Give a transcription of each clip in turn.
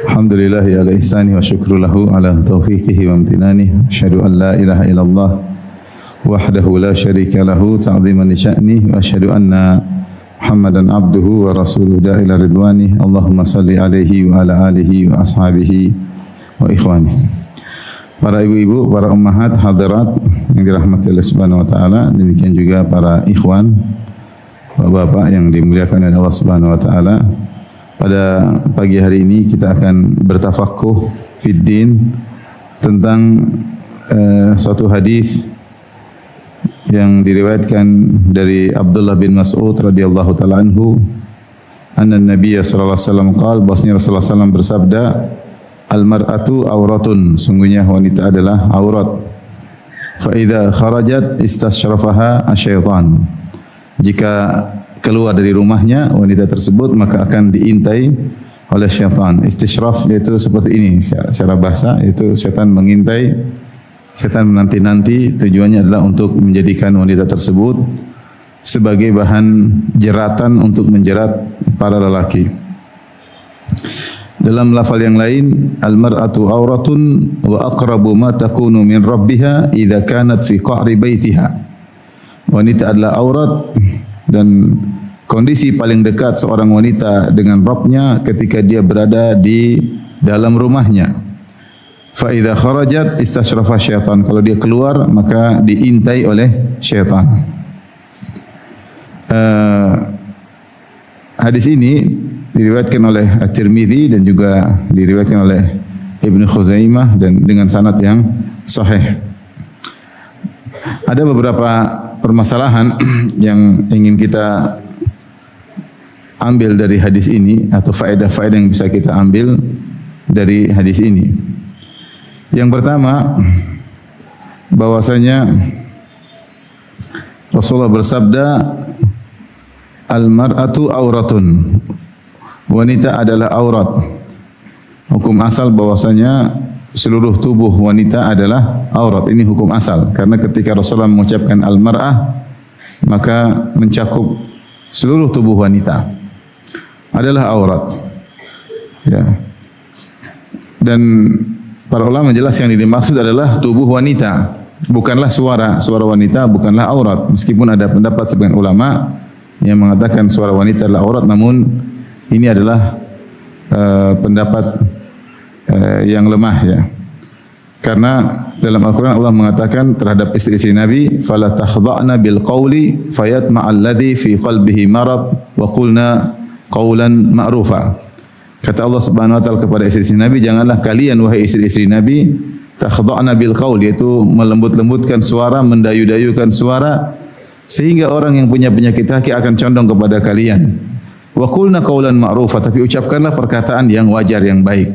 Alhamdulillahi ala ihsani wa syukru lahu ala taufiqihi wa amtinani. Asyhadu an la ilaha illallah wahdahu la syarika lahu ta'ziman li sya'ni wa asyhadu anna Muhammadan abduhu wa rasuluhu da'ila ridwani. Allahumma salli alaihi wa ala alihi wa ashabihi wa ikhwani. Para ibu-ibu, para ummahat, hadirat yang dirahmati Allah Subhanahu wa taala, demikian juga para ikhwan, bapak-bapak yang dimuliakan oleh Allah Subhanahu wa taala. Pada pagi hari ini kita akan bertafaqquh fid din tentang suatu hadis yang diriwayatkan dari Abdullah bin Mas'ud radhiyallahu taala anhu, anna Nabi sallallahu alaihi wasallam qaal, bahwasanya Rasulullah sallallahu alaihi wasallam bersabda, al-mar'atu auratun, sungguhnya wanita adalah aurat. Fa idza kharajat istasyrafaha asyaitan, jika keluar dari rumahnya wanita tersebut maka akan diintai oleh syaitan. Istisyraf yaitu seperti ini secara bahasa, yaitu syaitan mengintai, syaitan menanti-nanti. Tujuannya adalah untuk menjadikan wanita tersebut sebagai bahan jeratan untuk menjerat para lelaki. Dalam lafal yang lain, al-mar'atu auratun wa aqrabu ma takunu min rabbiha idza kanat fi qa'ri baitiha. Wanita adalah aurat dan kondisi paling dekat seorang wanita dengan Rabbnya ketika dia berada di dalam rumahnya. Fa idza kharajat istasyrafa syaitan, kalau dia keluar maka diintai oleh syaitan. Hadis ini diriwayatkan oleh At-Tirmidzi dan juga diriwayatkan oleh Ibnu Khuzaimah dan dengan sanad yang sahih. Ada beberapa permasalahan yang ingin kita ambil dari hadis ini, atau faedah-faedah yang bisa kita ambil dari hadis ini. Yang pertama, bahwasanya Rasulullah bersabda, al-mar'atu auratun, wanita adalah aurat. Hukum asal bahwasanya seluruh tubuh wanita adalah aurat. Ini hukum asal, karena ketika Rasulullah mengucapkan al-mar'ah maka mencakup seluruh tubuh wanita adalah aurat. Ya. Dan para ulama jelas yang dimaksud adalah tubuh wanita, bukanlah suara wanita bukanlah aurat. Meskipun ada pendapat sebagian ulama yang mengatakan suara wanita adalah aurat, namun ini adalah pendapat yang lemah, ya. Karena dalam Al-Quran Allah mengatakan terhadap istri-istri Nabi, fala takhda'na bil qawli fayatma'a alladhi fi qalbihi marad wa qulna qawlan ma'rufa. Kata Allah Subhanahu wa taala kepada istri-istri Nabi, janganlah kalian wahai istri-istri Nabi takhda'na bil qawl, yaitu melembut-lembutkan suara, mendayu-dayukan suara sehingga orang yang punya penyakit hati akan condong kepada kalian. Wa qulna qawlan ma'rufa, tapi ucapkanlah perkataan yang wajar, yang baik.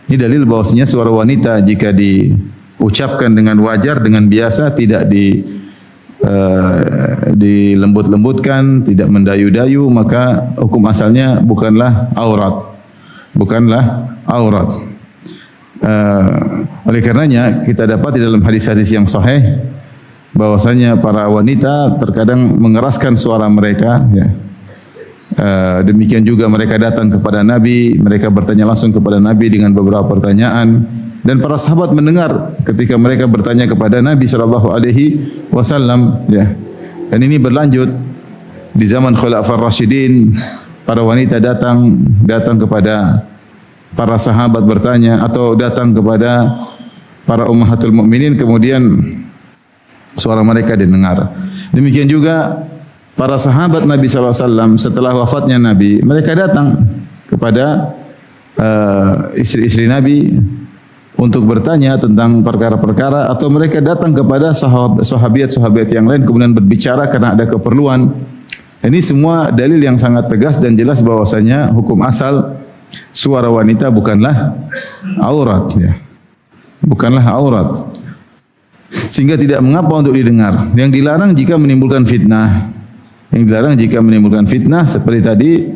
Ini dalil bahwasanya suara wanita jika diucapkan dengan wajar, dengan biasa, tidak dilembut-lembutkan, tidak mendayu-dayu, maka hukum asalnya bukanlah aurat. Bukanlah aurat. Oleh karenanya kita dapat di dalam hadis-hadis yang sahih bahwasanya para wanita terkadang mengeraskan suara mereka, ya. Demikian juga mereka datang kepada Nabi, mereka bertanya langsung kepada Nabi dengan beberapa pertanyaan, dan para sahabat mendengar ketika mereka bertanya kepada Nabi sallallahu alaihi wasallam, ya. Dan ini berlanjut di zaman Khulafaur Rasyidin, para wanita datang kepada para sahabat bertanya, atau datang kepada para ummahatul mukminin, kemudian suara mereka didengar. Demikian juga para sahabat Nabi SAW setelah wafatnya Nabi, mereka datang kepada istri-istri Nabi untuk bertanya tentang perkara-perkara, atau mereka datang kepada sahabiat-sahabiat yang lain kemudian berbicara karena ada keperluan. Ini semua dalil yang sangat tegas dan jelas bahwasanya hukum asal suara wanita bukanlah aurat, ya. Bukanlah aurat. Sehingga tidak mengapa untuk didengar. Yang dilarang jika menimbulkan fitnah. Yang dilarang jika menimbulkan fitnah seperti tadi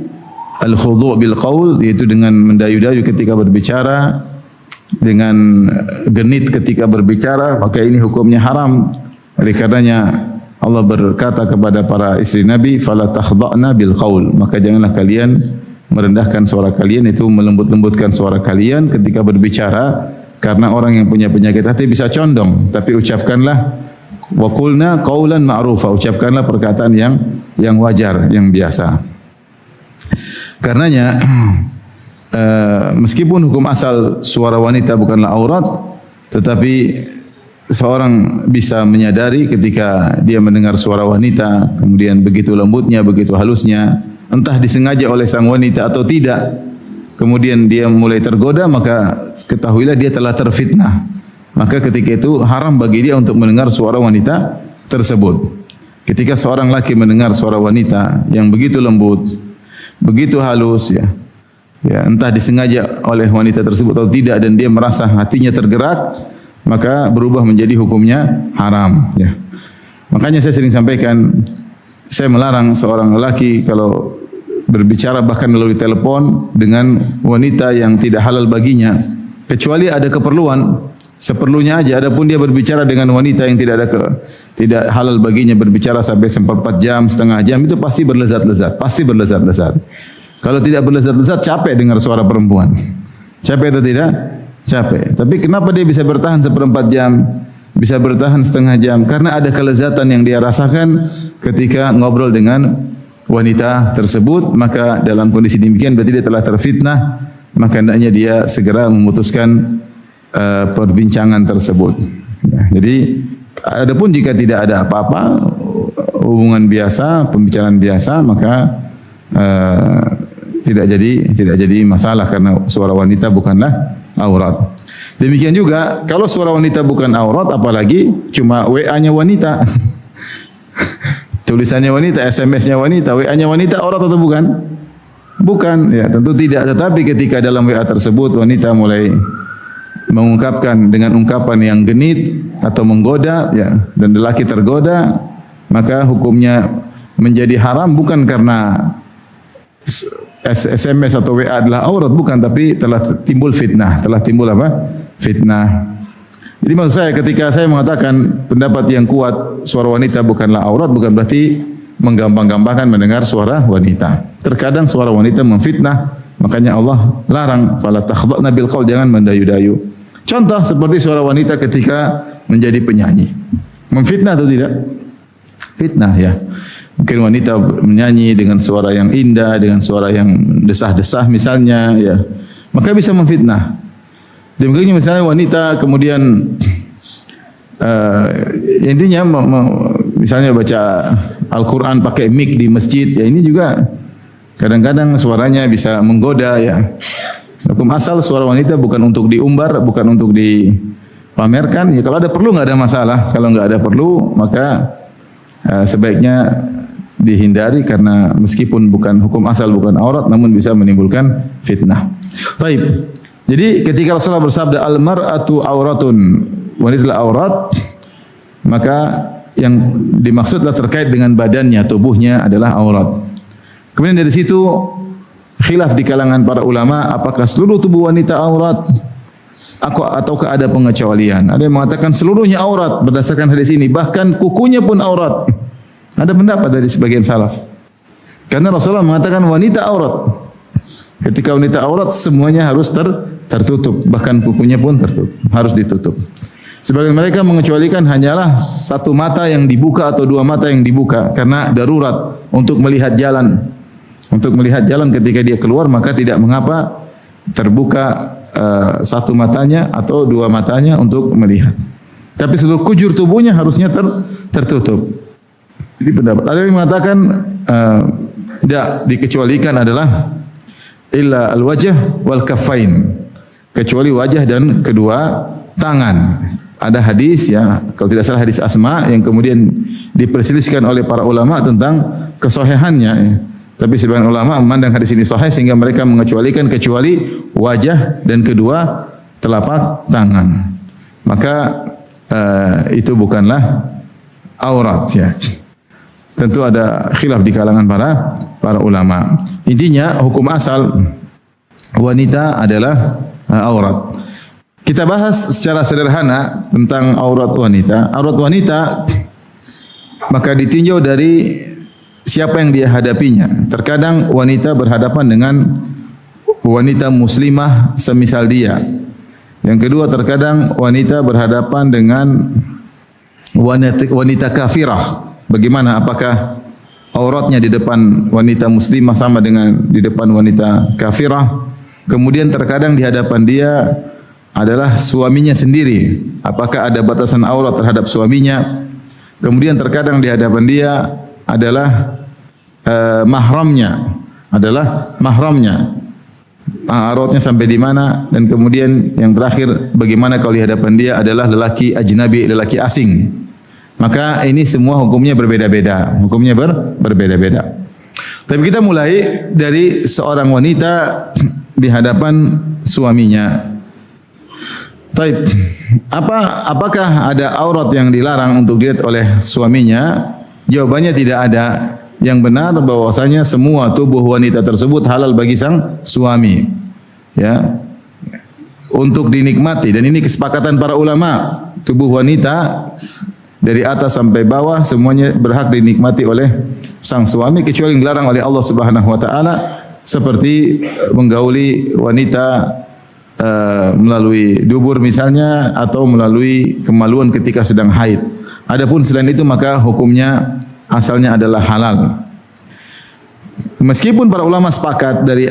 al-khudhu' bil qaul, yaitu dengan mendayu-dayu ketika berbicara, dengan genit ketika berbicara, maka ini hukumnya haram. Oleh karenanya Allah berkata kepada para istri Nabi, fala takhda'na bil qaul, maka janganlah kalian merendahkan suara kalian, itu melembut-lembutkan suara kalian ketika berbicara, karena orang yang punya penyakit hati bisa condong, tapi ucapkanlah wa qulna qaulan ma'rufa, ucapkanlah perkataan yang wajar, yang biasa. Karenanya meskipun hukum asal suara wanita bukanlah aurat, tetapi seorang bisa menyadari ketika dia mendengar suara wanita, kemudian begitu lembutnya, begitu halusnya, entah disengaja oleh sang wanita atau tidak, kemudian dia mulai tergoda, maka ketahuilah dia telah terfitnah. Maka ketika itu haram bagi dia untuk mendengar suara wanita tersebut. Ketika seorang laki mendengar suara wanita yang begitu lembut, begitu halus, ya, entah disengaja oleh wanita tersebut atau tidak, dan dia merasa hatinya tergerak, maka berubah menjadi hukumnya haram, ya. Makanya saya sering sampaikan, saya melarang seorang lelaki kalau berbicara bahkan melalui telepon dengan wanita yang tidak halal baginya, kecuali ada keperluan, seperlunya aja. Adapun dia berbicara dengan wanita yang tidak halal baginya, berbicara sampai 4 jam, setengah jam, itu pasti berlezat-lezat, pasti berlezat-lezat. Kalau tidak berlezat-lezat, capek dengar suara perempuan. Capek atau tidak? Capek. Tapi kenapa dia bisa bertahan 1/4 jam, bisa bertahan setengah jam? Karena ada kelezatan yang dia rasakan ketika ngobrol dengan wanita tersebut. Maka dalam kondisi demikian berarti dia telah terfitnah, maka hendaknya dia segera memutuskan perbincangan tersebut. Jadi adapun jika tidak ada apa-apa, hubungan biasa, pembicaraan biasa, maka tidak jadi masalah, karena suara wanita bukanlah aurat. Demikian juga kalau suara wanita bukan aurat, apalagi cuma WA-nya wanita, tulisannya wanita, SMS-nya wanita, WA-nya wanita, aurat atau bukan? Bukan, ya tentu tidak. Tetapi ketika dalam WA tersebut wanita mulai mengungkapkan dengan ungkapan yang genit atau menggoda, ya, dan lelaki tergoda, maka hukumnya menjadi haram, bukan karena SMS atau WA adalah aurat, bukan, tapi telah timbul fitnah, telah timbul apa? Fitnah. Jadi maksud saya, ketika saya mengatakan pendapat yang kuat suara wanita bukanlah aurat, bukan berarti menggampang-gampangkan mendengar suara wanita. Terkadang suara wanita memfitnah, makanya Allah larang, fala takhdha'na bil qaul, jangan mendayu-dayu. Contoh seperti suara wanita ketika menjadi penyanyi. Memfitnah atau tidak? Fitnah, ya. Mungkin wanita menyanyi dengan suara yang indah, dengan suara yang desah-desah misalnya, ya, maka bisa memfitnah. Demikian misalnya wanita kemudian intinya misalnya baca Al-Quran pakai mic di masjid, ya ini juga kadang-kadang suaranya bisa menggoda, ya. Hukum asal suara wanita bukan untuk diumbar, bukan untuk dipamerkan. Ya kalau ada perlu nggak ada masalah, kalau nggak ada perlu maka sebaiknya dihindari, karena meskipun bukan hukum asal, bukan aurat, namun bisa menimbulkan fitnah. Baik. Jadi ketika Rasulullah bersabda al-mar'atu auratun, wanita adalah aurat, maka yang dimaksudlah terkait dengan badannya, tubuhnya adalah aurat. Kemudian dari situ khilaf di kalangan para ulama, apakah seluruh tubuh wanita aurat ataukah ada pengecualian. Ada yang mengatakan seluruhnya aurat berdasarkan hadis ini, bahkan kukunya pun aurat. Ada pendapat dari sebagian salaf. Karena Rasulullah mengatakan wanita aurat. Ketika wanita aurat semuanya harus tertutup, bahkan kukunya pun tertutup, harus ditutup. Sebagian mereka mengecualikan hanyalah satu mata yang dibuka atau dua mata yang dibuka karena darurat untuk melihat jalan. Untuk melihat jalan ketika dia keluar, maka tidak mengapa terbuka satu matanya atau dua matanya untuk melihat. Tapi seluruh kujur tubuhnya harusnya tertutup. Jadi pendapat ada yang mengatakan tidak dikecualikan adalah illa al-wajh wal kaffain, kecuali wajah dan kedua tangan. Ada hadis, ya, kalau tidak salah hadis Asma yang kemudian diperselisihkan oleh para ulama tentang kesohihannya, ya. Tapi sebagian ulama memandang hadis ini sahih sehingga mereka mengecualikan kecuali wajah dan kedua telapak tangan. Maka itu bukanlah aurat, ya. Tentu ada khilaf di kalangan para ulama. Intinya hukum asal wanita adalah aurat. Kita bahas secara sederhana tentang aurat wanita. Aurat wanita maka ditinjau dari siapa yang dia hadapinya. Terkadang wanita berhadapan dengan wanita muslimah semisal dia. Yang kedua, terkadang wanita berhadapan dengan wanita kafirah. Bagaimana? Apakah auratnya di depan wanita muslimah sama dengan di depan wanita kafirah? Kemudian terkadang di hadapan dia adalah suaminya sendiri. Apakah ada batasan aurat terhadap suaminya? Kemudian terkadang di hadapan dia adalah mahramnya, auratnya sampai di mana? Dan kemudian yang terakhir, bagaimana kalau di hadapan dia adalah lelaki ajnabi, lelaki asing? Maka ini semua hukumnya berbeda-beda. Berbeda-beda. Tapi kita mulai dari seorang wanita di hadapan suaminya. Taib. Apakah ada aurat yang dilarang untuk dilihat oleh suaminya? Jawabannya tidak ada. Yang benar bahwasanya semua tubuh wanita tersebut halal bagi sang suami. Ya. Untuk dinikmati, dan ini kesepakatan para ulama. Tubuh wanita dari atas sampai bawah semuanya berhak dinikmati oleh sang suami, kecuali yang dilarang oleh Allah Subhanahu wa taala, seperti menggauli wanita melalui dubur misalnya, atau melalui kemaluan ketika sedang haid. Adapun selain itu maka hukumnya asalnya adalah halal. Meskipun para ulama sepakat dari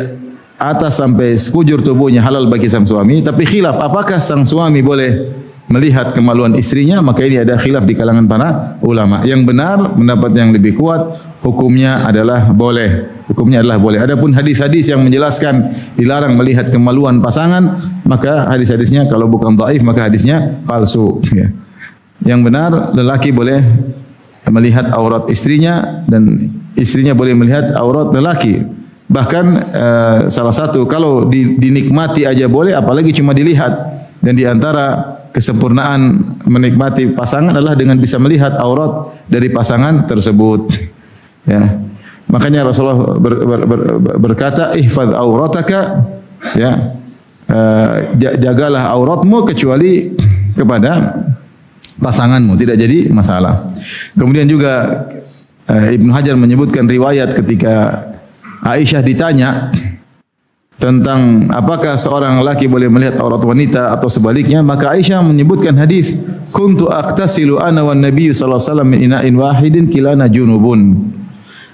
atas sampai sekujur tubuhnya halal bagi sang suami, tapi khilaf apakah sang suami boleh melihat kemaluan istrinya, maka ini ada khilaf di kalangan para ulama. Yang benar, pendapat yang lebih kuat, hukumnya adalah boleh. Hukumnya adalah boleh. Adapun hadis-hadis yang menjelaskan dilarang melihat kemaluan pasangan, maka hadis-hadisnya kalau bukan dhaif maka hadisnya palsu. Ya. Yang benar, lelaki boleh melihat aurat istrinya dan istrinya boleh melihat aurat lelaki. Bahkan salah satu kalau dinikmati aja boleh, apalagi cuma dilihat. Dan di antara kesempurnaan menikmati pasangan adalah dengan bisa melihat aurat dari pasangan tersebut. Ya. Makanya Rasulullah berkata, ihfaz aurataka, ya, jagalah auratmu kecuali kepada pasanganmu, tidak jadi masalah. Kemudian juga Ibnu Hajar menyebutkan riwayat ketika Aisyah ditanya tentang apakah seorang lelaki boleh melihat aurat wanita atau sebaliknya, maka Aisyah menyebutkan hadis, kuntu aqtasilu ana wan nabiyyu sallallahu alaihi wasallam min ina'in wahidin kilana junubun.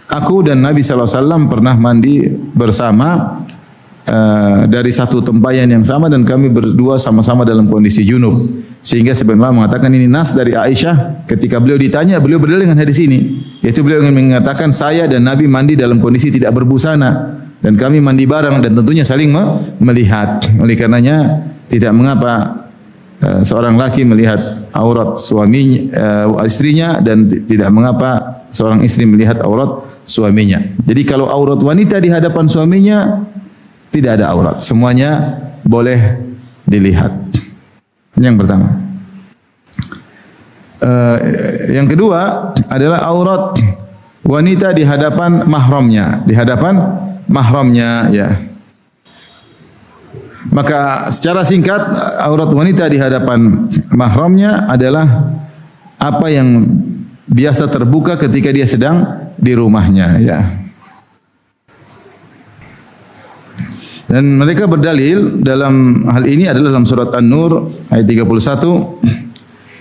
Aku dan Nabi SAW pernah mandi bersama dari satu tempayan yang sama, dan kami berdua sama-sama dalam kondisi junub. Sehingga sebenarnya mengatakan ini nas dari Aisyah ketika beliau ditanya, beliau berdalil dengan hadis ini. Yaitu beliau ingin mengatakan saya dan Nabi mandi dalam kondisi tidak berbusana. Dan kami mandi bareng dan tentunya saling melihat. Oleh karenanya tidak mengapa seorang laki melihat aurat suaminya, istrinya, dan tidak mengapa seorang istri melihat aurat suaminya. Jadi kalau aurat wanita di hadapan suaminya tidak ada aurat, semuanya boleh dilihat. Yang pertama. Yang kedua adalah aurat wanita di hadapan mahramnya, ya. Maka secara singkat, aurat wanita di hadapan mahramnya adalah apa yang biasa terbuka ketika dia sedang di rumahnya, ya. Dan mereka berdalil dalam hal ini adalah dalam surat An-Nur ayat 31.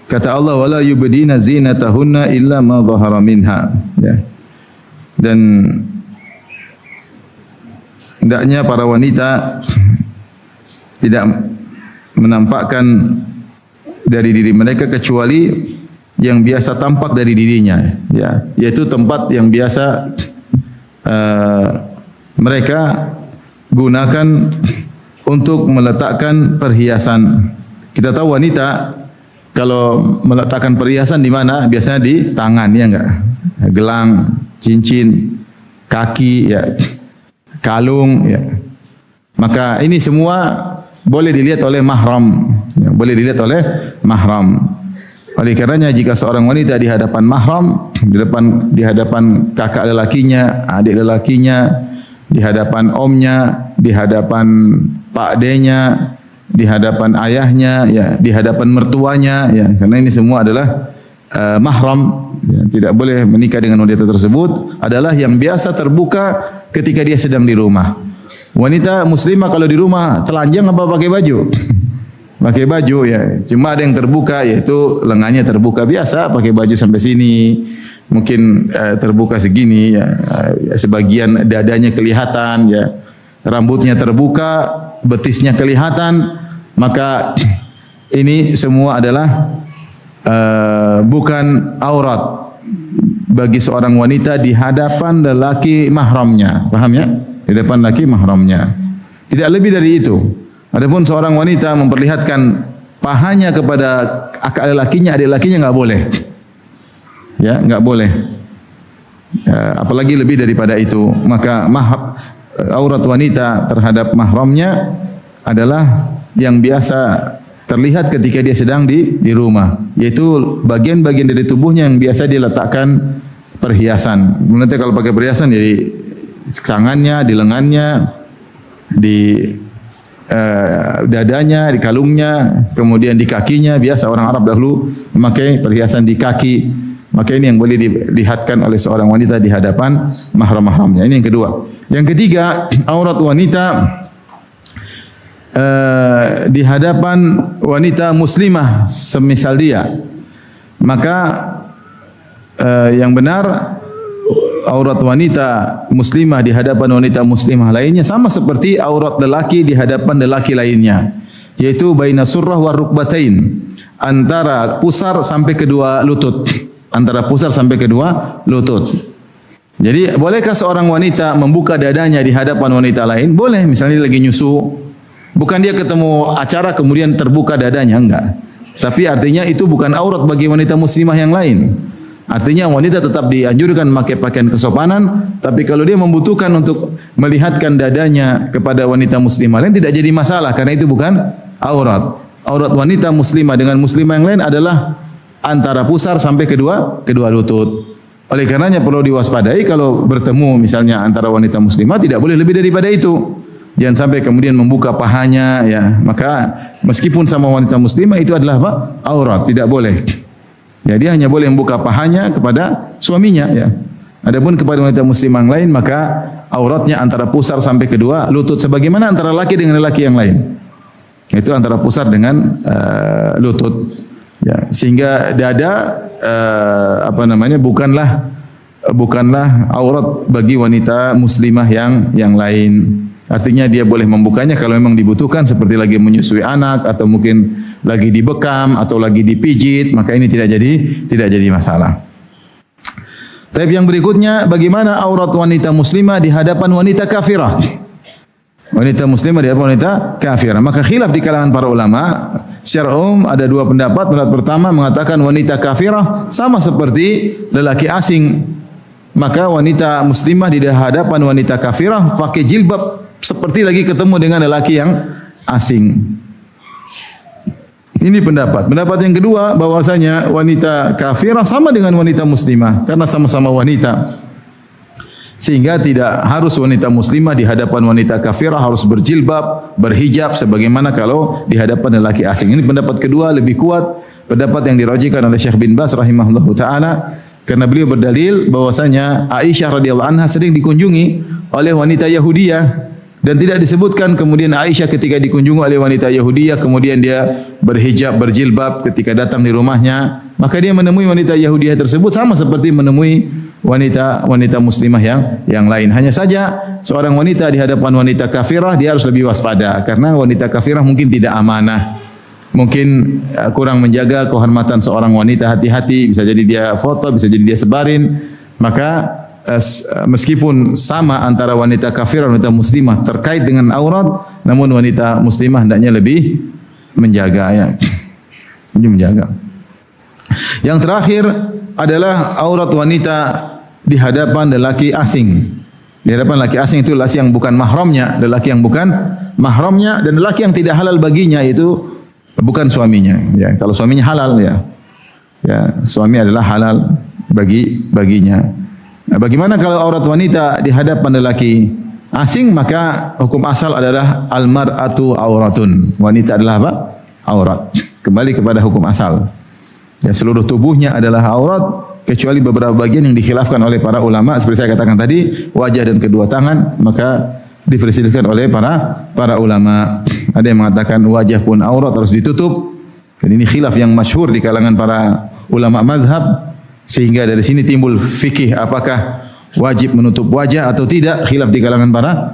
Kata Allah, wala yubdina zinatahunna illa ma dhahara minha, ya. Dan hendaknya para wanita tidak menampakkan dari diri mereka kecuali yang biasa tampak dari dirinya, ya, yaitu tempat yang biasa mereka gunakan untuk meletakkan perhiasan. Kita tahu wanita kalau meletakkan perhiasan di mana? Biasanya di tangan, ya enggak? Gelang, cincin, kaki, ya, kalung, ya. Maka ini semua boleh dilihat oleh mahram, ya, boleh dilihat oleh mahram. Oleh karenanya jika seorang wanita di hadapan mahram, di hadapan kakak lelakinya, adik lelakinya, di hadapan omnya, di hadapan pak D-nya, di hadapan ayahnya, ya, di hadapan mertuanya, ya, karena ini semua adalah mahram, ya, tidak boleh menikah dengan wanita tersebut, adalah yang biasa terbuka ketika dia sedang di rumah. Wanita muslimah kalau di rumah telanjang apa pakai baju? Pakai baju ya. Cuma ada yang terbuka, yaitu lengannya terbuka biasa, pakai baju sampai sini. Mungkin terbuka segini ya. Sebagian dadanya kelihatan ya. Rambutnya terbuka, betisnya kelihatan, maka ini semua adalah bukan aurat bagi seorang wanita di hadapan lelaki mahramnya. Paham ya? Di depan laki mahramnya. Tidak lebih dari itu. Adapun seorang wanita memperlihatkan pahanya kepada akal lelakinya, adik lakinya enggak boleh. Ya, enggak boleh. Ya, apalagi lebih daripada itu, maka aurat wanita terhadap mahramnya adalah yang biasa terlihat ketika dia sedang di rumah, yaitu bagian-bagian dari tubuhnya yang biasa diletakkan perhiasan. Nanti kalau pakai perhiasan jadi tangannya, di lengannya, di dadanya, di kalungnya, kemudian di kakinya. Biasa orang Arab dahulu memakai perhiasan di kaki. Maka ini yang boleh dilihatkan oleh seorang wanita di hadapan mahram-mahramnya. Ini yang kedua. Yang ketiga, aurat wanita di hadapan wanita muslimah semisal dia. Maka yang benar aurat wanita muslimah di hadapan wanita muslimah lainnya sama seperti aurat lelaki di hadapan lelaki lainnya, yaitu baina surrah wa rukbatain, antara pusar sampai kedua lutut. Antara pusar sampai kedua lutut. Jadi bolehkah seorang wanita membuka dadanya di hadapan wanita lain? Boleh, misalnya lagi nyusu. Bukan dia ketemu acara kemudian terbuka dadanya, enggak. Tapi artinya itu bukan aurat bagi wanita muslimah yang lain. Artinya wanita tetap dianjurkan memakai pakaian kesopanan, tapi kalau dia membutuhkan untuk melihatkan dadanya kepada wanita muslimah lain tidak jadi masalah, karena itu bukan aurat. Aurat wanita muslimah dengan muslimah yang lain adalah antara pusar sampai kedua lutut. Oleh karenanya perlu diwaspadai kalau bertemu misalnya antara wanita muslimah, tidak boleh lebih daripada itu. Jangan sampai kemudian membuka pahanya ya. Maka meskipun sama wanita muslimah itu adalah apa? Aurat, tidak boleh. Ya, dia hanya boleh membuka pahanya kepada suaminya ya. Adapun kepada wanita muslimah yang lain maka auratnya antara pusar sampai kedua lutut, sebagaimana antara laki dengan laki yang lain. Itu antara pusar dengan lutut. Ya, sehingga dada bukanlah aurat bagi wanita muslimah yang lain. Artinya dia boleh membukanya kalau memang dibutuhkan, seperti lagi menyusui anak atau mungkin lagi dibekam atau lagi dipijit, maka ini tidak jadi masalah. Tapi yang berikutnya, bagaimana aurat wanita muslimah di hadapan wanita kafirah? Wanita muslimah di hadapan wanita kafirah. Maka khilaf di kalangan para ulama. Secara umum ada dua pendapat. Pendapat pertama mengatakan wanita kafirah sama seperti lelaki asing. Maka wanita muslimah di hadapan wanita kafirah pakai jilbab seperti lagi ketemu dengan lelaki yang asing. Ini pendapat. Pendapat yang kedua bahwasanya wanita kafirah sama dengan wanita muslimah karena sama-sama wanita. Sehingga tidak harus wanita muslimah di hadapan wanita kafirah harus berjilbab, berhijab sebagaimana kalau di hadapan lelaki asing. Ini pendapat kedua lebih kuat, pendapat yang dirajikan oleh Syekh bin Baz rahimahullahu taala, karena beliau berdalil bahwasanya Aisyah radhiyallahu anha sering dikunjungi oleh wanita Yahudiyah, dan tidak disebutkan kemudian Aisyah ketika dikunjungi oleh wanita Yahudiyah kemudian dia berhijab, berjilbab ketika datang di rumahnya. Maka dia menemui wanita Yahudiyah tersebut sama seperti menemui wanita muslimah yang lain. Hanya saja seorang wanita di hadapan wanita kafirah dia harus lebih waspada, karena wanita kafirah mungkin tidak amanah, mungkin kurang menjaga kehormatan seorang wanita. Hati-hati, bisa jadi dia foto, bisa jadi dia sebarin. Maka meskipun sama antara wanita kafirah dan wanita muslimah terkait dengan aurat, namun wanita muslimah hendaknya lebih menjaga ya. Lebih menjaga. Yang terakhir adalah aurat wanita di hadapan lelaki asing. Di hadapan lelaki asing itu lelaki yang bukan mahramnya, lelaki yang bukan mahramnya, dan lelaki yang tidak halal baginya itu bukan suaminya. Ya, kalau suaminya halal ya, suami adalah halal baginya. Nah, bagaimana kalau aurat wanita di hadapan lelaki asing? Maka hukum asal adalah al-mar'atu auratun. Wanita adalah apa? Aurat. Kembali kepada hukum asal. Ya, seluruh tubuhnya adalah aurat kecuali beberapa bagian yang dikhilafkan oleh para ulama, seperti saya katakan tadi, wajah dan kedua tangan. Maka diperselisihkan oleh para ulama. Ada yang mengatakan wajah pun aurat harus ditutup. Dan ini khilaf yang masyhur di kalangan para ulama mazhab, sehingga dari sini timbul fikih apakah wajib menutup wajah atau tidak. Khilaf di kalangan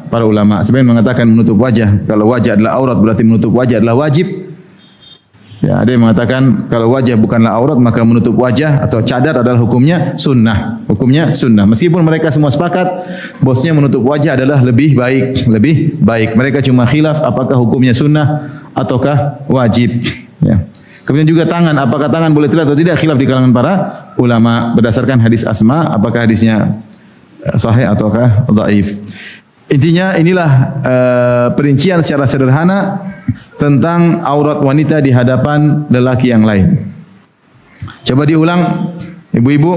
para ulama. Sebagian mengatakan menutup wajah. Kalau wajah adalah aurat berarti menutup wajah adalah wajib. Ya, ada yang mengatakan kalau wajah bukanlah aurat maka menutup wajah atau cadar adalah hukumnya sunnah. Hukumnya sunnah. Meskipun mereka semua sepakat bosnya menutup wajah adalah lebih baik. Mereka cuma khilaf apakah hukumnya sunnah ataukah wajib. Ya. Kemudian juga tangan, apakah tangan boleh terlihat atau tidak, khilaf di kalangan para ulama berdasarkan hadis Asma, apakah hadisnya sahih ataukah dhaif. Intinya inilah perincian secara sederhana tentang aurat wanita di hadapan lelaki yang lain. Coba diulang, ibu-ibu.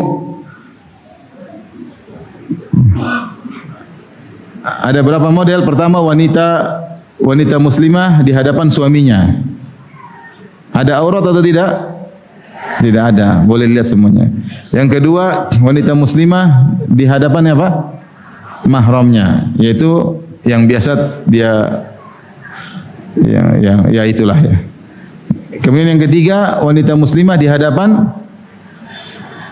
Ada berapa model? Pertama, wanita muslimah di hadapan suaminya. Ada aurat atau tidak? Tidak ada, boleh lihat semuanya. Yang kedua, wanita muslimah di hadapan apa? Mahramnya, yaitu yang biasa dia ya itulah ya. Kemudian yang ketiga, wanita muslimah di hadapan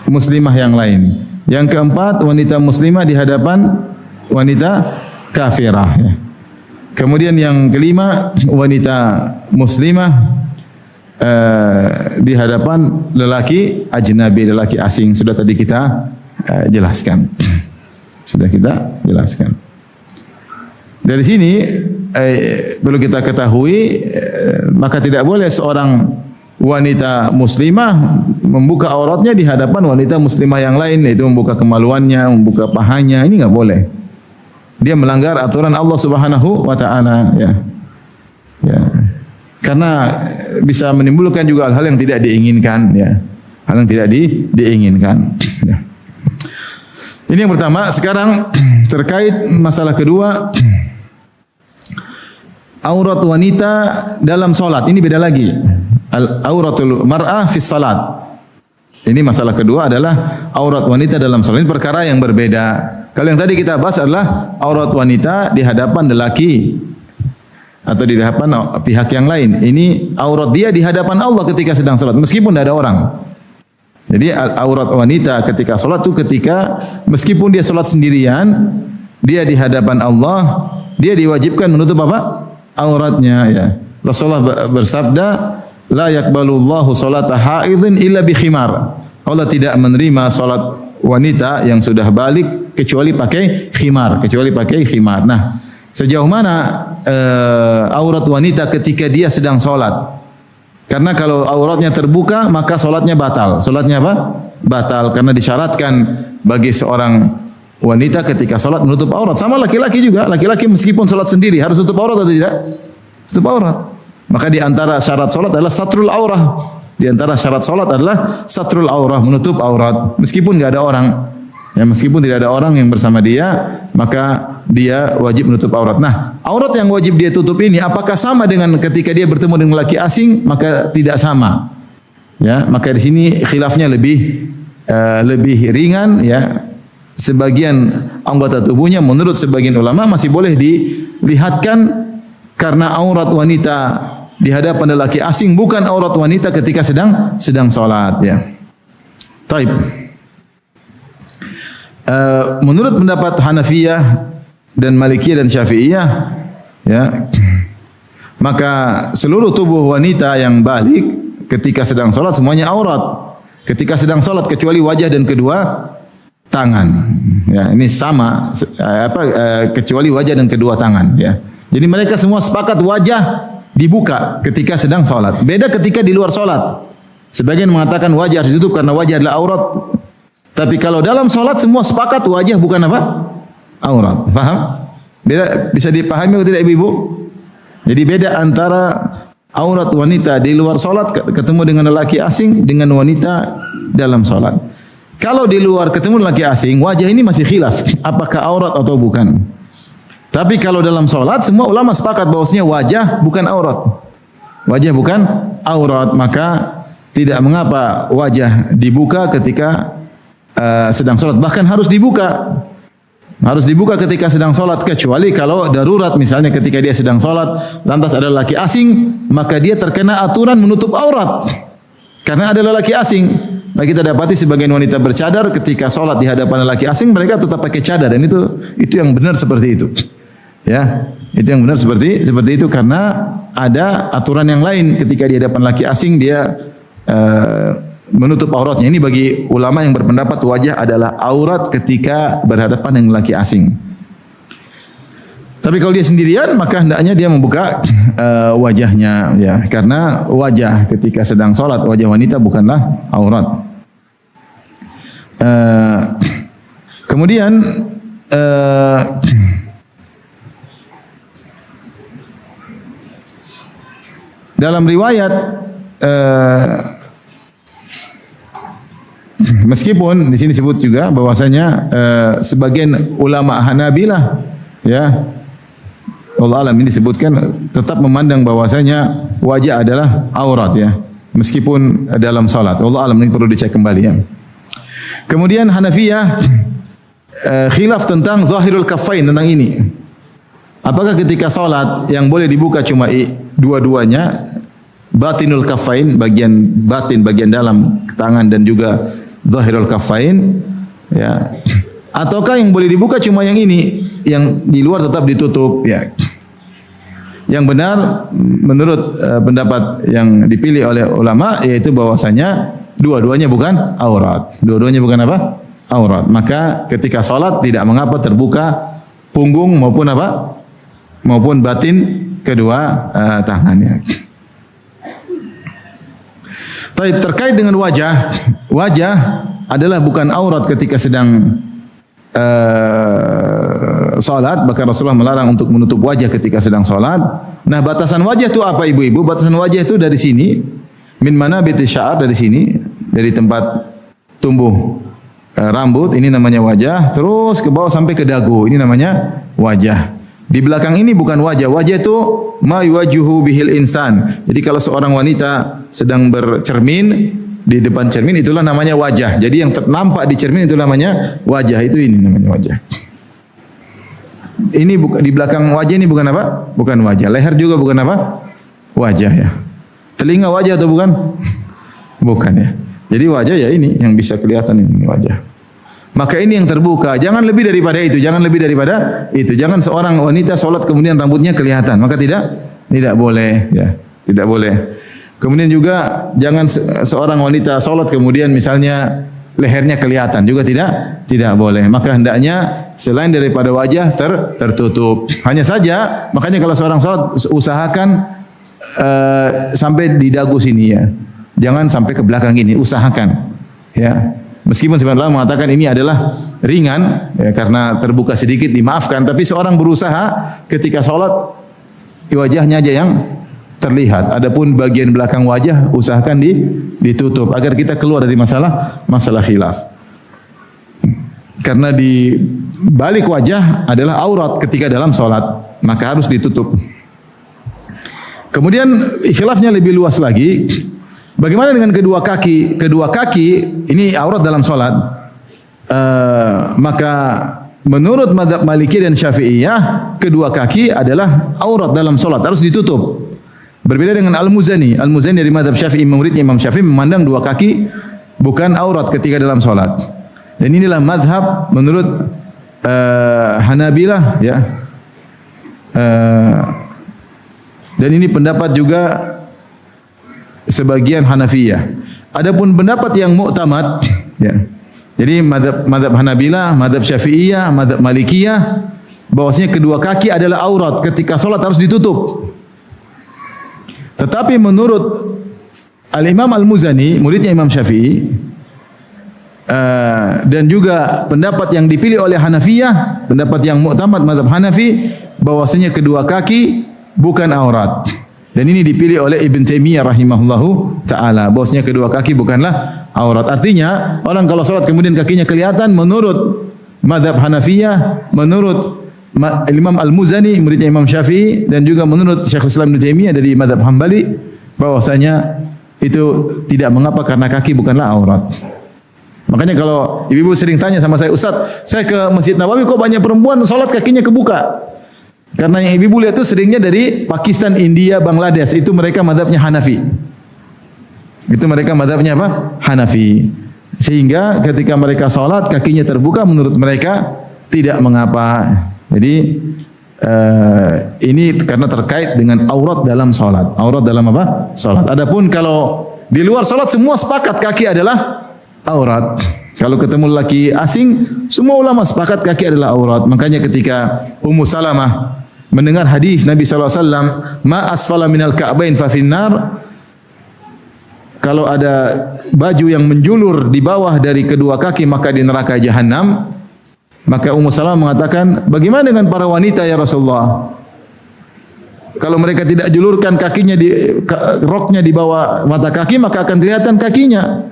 muslimah yang lain. Yang keempat, wanita muslimah di hadapan wanita kafirah ya. Kemudian yang kelima, wanita muslimah di hadapan lelaki ajnabi, lelaki asing. Sudah tadi kita jelaskan. Dari sini perlu kita ketahui, maka tidak boleh seorang wanita muslimah membuka auratnya di hadapan wanita muslimah yang lain, yaitu membuka kemaluannya, membuka pahanya. Ini enggak boleh. Dia melanggar aturan Allah Subhanahu wa taala ya. Ya. Karena bisa menimbulkan juga hal-hal yang tidak diinginkan ya. Hal yang tidak diinginkan ya. Ini yang pertama. Sekarang terkait masalah kedua, aurat wanita dalam salat. Ini beda lagi. Auratul mar'ah fi salat. Ini masalah kedua adalah aurat wanita dalam salat. Ini perkara yang berbeda. Kalau yang tadi kita bahas adalah aurat wanita di hadapan lelaki atau di hadapan pihak yang lain. Ini aurat dia di hadapan Allah ketika sedang salat meskipun tidak ada orang. Jadi aurat wanita ketika salat itu ketika meskipun dia salat sendirian, dia di hadapan Allah, dia diwajibkan menutup apa? Auratnya ya. Rasulullah bersabda, la yaqbalullahu salata haidhin illa bi khimar. Allah tidak menerima salat wanita yang sudah balik kecuali pakai khimar. Nah, sejauh mana aurat wanita ketika dia sedang sholat? Karena kalau auratnya terbuka maka sholatnya batal. Sholatnya apa? Batal karena disyaratkan bagi seorang wanita ketika sholat menutup aurat. Sama laki-laki juga. Laki-laki meskipun sholat sendiri harus tutup aurat atau tidak? Tutup aurat. Maka di antara syarat sholat adalah satrul aurah. Di antara syarat sholat adalah satrul aurah, menutup aurat. Meskipun tidak ada orang. Ya, meskipun tidak ada orang yang bersama dia, maka dia wajib menutup aurat. Nah, aurat yang wajib dia tutup ini apakah sama dengan ketika dia bertemu dengan laki asing? Maka tidak sama. Ya, maka di sini khilafnya lebih ringan ya. Sebagian anggota tubuhnya menurut sebagian ulama masih boleh dilihatkan karena aurat wanita di hadapan lelaki asing bukan aurat wanita ketika sedang salat ya. Taib. Menurut pendapat Hanafiyah dan Malikiyah dan Syafi'iyah ya, maka seluruh tubuh wanita yang balik ketika sedang salat semuanya aurat. Ketika sedang salat kecuali wajah dan kedua tangan. Ya, ini sama kecuali wajah dan kedua tangan ya. Jadi mereka semua sepakat wajah dibuka ketika sedang salat. Beda ketika di luar salat. Sebagian mengatakan wajah harus ditutup karena wajah adalah aurat. Tapi kalau dalam salat semua sepakat wajah bukan apa? Aurat. Paham? Beda, bisa dipahami atau tidak ibu-ibu? Jadi beda antara aurat wanita di luar salat ketemu dengan lelaki asing dengan wanita dalam salat. Kalau di luar ketemu lelaki asing, wajah ini masih khilaf apakah aurat atau bukan. Tapi kalau dalam salat semua ulama sepakat bahwasanya wajah bukan aurat. Wajah bukan aurat, maka tidak mengapa wajah dibuka ketika sedang salat, bahkan harus dibuka. Harus dibuka ketika sedang sholat, kecuali kalau darurat, misalnya ketika dia sedang sholat, lantas ada lelaki asing, maka dia terkena aturan menutup aurat. Karena ada lelaki asing. Nah, kita dapati sebagian wanita bercadar ketika sholat di hadapan lelaki asing, mereka tetap pakai cadar, dan itu yang benar seperti itu. Ya, itu yang benar seperti itu, karena ada aturan yang lain ketika di hadapan lelaki asing dia menutup auratnya. Ini bagi ulama yang berpendapat wajah adalah aurat ketika berhadapan dengan lelaki asing. Tapi kalau dia sendirian, maka hendaknya dia membuka wajahnya, ya, karena wajah ketika sedang sholat, wajah wanita bukanlah aurat. Kemudian dalam riwayat meskipun di sini disebut juga bahwasanya sebagian ulama Hanabilah, ya, Allah alam, ini disebutkan tetap memandang bahwasanya wajah adalah aurat, ya, meskipun dalam salat. Allah alam, ini perlu dicek kembali, ya. Kemudian Hanafiyah khilaf tentang zahirul kaffain, tentang ini. Apakah ketika salat yang boleh dibuka cuma dua-duanya, batinul kaffain, bagian batin, bagian dalam tangan, dan juga zahirul kaffain, ya, ataukah yang boleh dibuka cuma yang ini, yang di luar tetap ditutup, ya. Yang benar menurut pendapat yang dipilih oleh ulama, yaitu bahwasanya dua-duanya bukan aurat. Dua-duanya bukan apa? Aurat. Maka ketika salat tidak mengapa terbuka punggung maupun apa? Maupun batin kedua tangannya. Baik, terkait dengan wajah, wajah adalah bukan aurat ketika sedang salat, bahkan Rasulullah melarang untuk menutup wajah ketika sedang salat. Nah, batasan wajah itu apa, ibu-ibu? Batasan wajah itu dari sini, min manabiti sya'ar, dari sini, dari tempat tumbuh rambut, ini namanya wajah, terus ke bawah sampai ke dagu, ini namanya wajah. Di belakang ini bukan wajah. Wajah itu ma yuwajjuhu bihil insan. Jadi kalau seorang wanita sedang bercermin, di depan cermin, itulah namanya wajah. Jadi yang nampak di cermin itu namanya wajah. Itu ini namanya wajah. Ini di belakang wajah ini bukan apa? Bukan wajah. Leher juga bukan apa? Wajah, ya. Telinga wajah atau bukan? Bukan, ya. Jadi wajah ya ini yang bisa kelihatan, ini wajah. Maka ini yang terbuka. Jangan lebih daripada itu. Jangan lebih daripada itu. Jangan seorang wanita sholat kemudian rambutnya kelihatan. Maka tidak boleh, ya. Tidak boleh. Kemudian juga jangan seorang wanita sholat kemudian misalnya lehernya kelihatan, juga tidak boleh. Maka hendaknya selain daripada wajah tertutup. Hanya saja, makanya kalau seorang sholat usahakan sampai di dagu sini, ya. Jangan sampai ke belakang ini, usahakan, ya. Meskipun sebenarnya mengatakan ini adalah ringan, ya, karena terbuka sedikit dimaafkan, tapi seorang berusaha ketika sholat wajahnya aja yang terlihat. Adapun bagian belakang wajah usahakan ditutup agar kita keluar dari masalah khilaf. Karena di balik wajah adalah aurat ketika dalam sholat, maka harus ditutup. Kemudian khilafnya lebih luas lagi. Bagaimana dengan kedua kaki? Kedua kaki ini aurat dalam sholat. Maka menurut mazhab Maliki dan Syafi'iyah, kedua kaki adalah aurat dalam sholat, harus ditutup. Berbeda dengan Al-Muzani. Al-Muzani dari mazhab Syafi'i, muridnya Imam Syafi'i, memandang dua kaki bukan aurat ketika dalam sholat. Dan inilah mazhab menurut Hanabilah, ya. Dan ini pendapat juga sebagian Hanafiyah. Adapun pendapat yang muktamad, ya. Jadi mazhab Hanabilah, mazhab Syafi'iyah, mazhab Malikiyah, bahwasanya kedua kaki adalah aurat, ketika salat harus ditutup. Tetapi menurut Al-Imam Al-Muzani, muridnya Imam Syafi'i, dan juga pendapat yang dipilih oleh Hanafiyah, pendapat yang muktamad mazhab Hanafi, bahwasanya kedua kaki bukan aurat. Dan ini dipilih oleh Ibn Taimiyah rahimahullahu ta'ala, bahwasanya kedua kaki bukanlah aurat. Artinya, orang kalau salat kemudian kakinya kelihatan, menurut mazhab Hanafiyah, menurut Imam Al-Muzani, muridnya Imam Syafi'i, dan juga menurut Syekhul Islam Ibn Taimiyah dari mazhab Hambali, bahwasanya itu tidak mengapa karena kaki bukanlah aurat. Makanya kalau ibu-ibu sering tanya sama saya, Ustaz, saya ke Masjid Nabawi kok banyak perempuan sholat kakinya kebuka. Karena yang ibu-ibu lihat itu seringnya dari Pakistan, India, Bangladesh. Itu mereka madhabnya Hanafi. Itu mereka madhabnya apa? Hanafi. Sehingga ketika mereka sholat kakinya terbuka, menurut mereka tidak mengapa. Jadi ini karena terkait dengan aurat dalam sholat. Aurat dalam apa? Sholat. Adapun kalau di luar sholat semua sepakat kaki adalah aurat. Kalau ketemu laki asing, semua ulama sepakat kaki adalah aurat. Makanya ketika Ummu Salamah mendengar hadis Nabi SAW, ma asfala minal ka'bain fa finnar, kalau ada baju yang menjulur di bawah dari kedua kaki maka di neraka jahanam. Maka Ummu Salamah mengatakan, bagaimana dengan para wanita ya Rasulullah? Kalau mereka tidak julurkan kakinya roknya di bawah mata kaki maka akan kelihatan kakinya.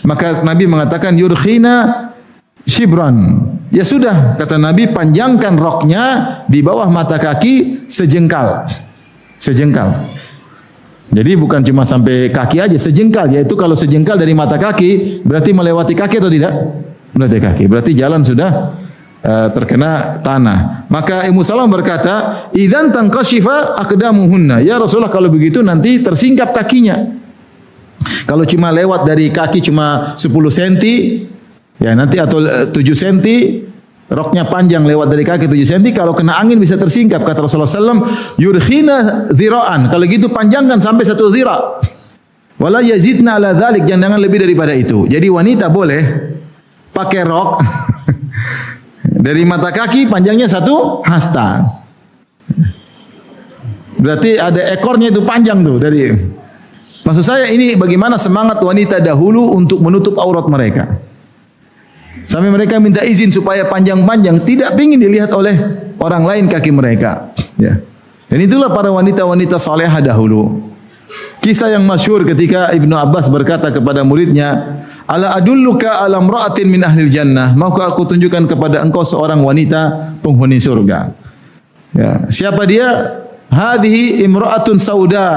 Maka Nabi mengatakan yurkhina shibran. Ya sudah, kata Nabi, panjangkan roknya di bawah mata kaki sejengkal. Sejengkal. Jadi bukan cuma sampai kaki aja, sejengkal. Yaitu kalau sejengkal dari mata kaki, berarti melewati kaki atau tidak? Melewati kaki. Berarti jalan sudah terkena tanah. Maka Ummu Salamah berkata, idzan tanqashifa aqdamuhunna. Ya Rasulullah, kalau begitu nanti tersingkap kakinya. Kalau cuma lewat dari kaki cuma 10 cm, ya nanti atau 7 cm, roknya panjang lewat dari kaki 7 cm, kalau kena angin bisa tersingkap. Kata Rasulullah SAW, yurkhina zira'an. Kalau gitu panjangkan sampai 1 zira'. Wala yazidna ala dzalik, jangan lebih daripada itu. Jadi wanita boleh pakai rok dari mata kaki panjangnya 1 hasta. Berarti ada ekornya itu panjang tuh dari. Maksud saya ini bagaimana semangat wanita dahulu untuk menutup aurat mereka. Sampai mereka minta izin supaya panjang-panjang, tidak ingin dilihat oleh orang lain kaki mereka. Ya. Dan itulah para wanita-wanita salehah dahulu. Kisah yang masyhur ketika Ibnu Abbas berkata kepada muridnya, ala adulluka ala imra'atin min ahlil jannah, maukah aku tunjukkan kepada engkau seorang wanita penghuni surga. Ya. Siapa dia? Hadhihi imra'atun sauda.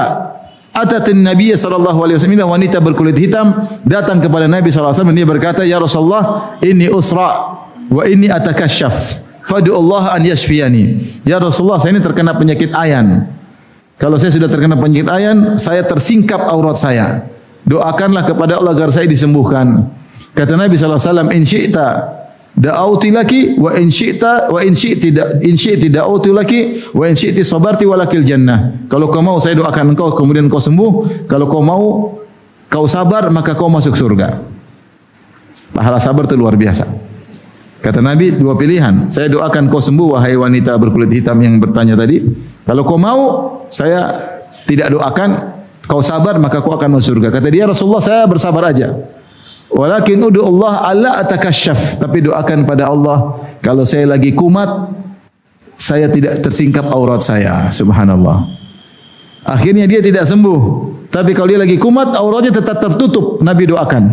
Atatin Nabi sallallahu alaihi wasallam, wanita berkulit hitam datang kepada Nabi sallallahu alaihi wasallam, dia berkata, "Ya Rasulullah, inni usra wa inni atakashaf. Fad'u Allah an yashfiyani." Ya Rasulullah, saya ini terkena penyakit ayan. Kalau saya sudah terkena penyakit ayan, saya tersingkap aurat saya. Doakanlah kepada Allah agar saya disembuhkan. Kata Nabi sallallahu alaihi wasallam, "In syi'ta da'auti laki wa in syi'ta wa in syi'ti da'auti laki wa in syi'ti sabarti walakil jannah." Kalau kau mau saya doakan engkau kemudian kau sembuh, kalau kau mau kau sabar maka kau masuk surga. Pahala sabar itu luar biasa. Kata Nabi, 2 pilihan. Saya doakan kau sembuh wahai wanita berkulit hitam yang bertanya tadi. Kalau kau mau saya tidak doakan, kau sabar maka kau akan masuk surga. Kata dia, Rasulullah, saya bersabar aja. Walakin ud'u Allah alla atakashaf, tapi doakan pada Allah kalau saya lagi kumat saya tidak tersingkap aurat saya. Subhanallah. Akhirnya dia tidak sembuh, tapi kalau dia lagi kumat auratnya tetap tertutup. Nabi doakan.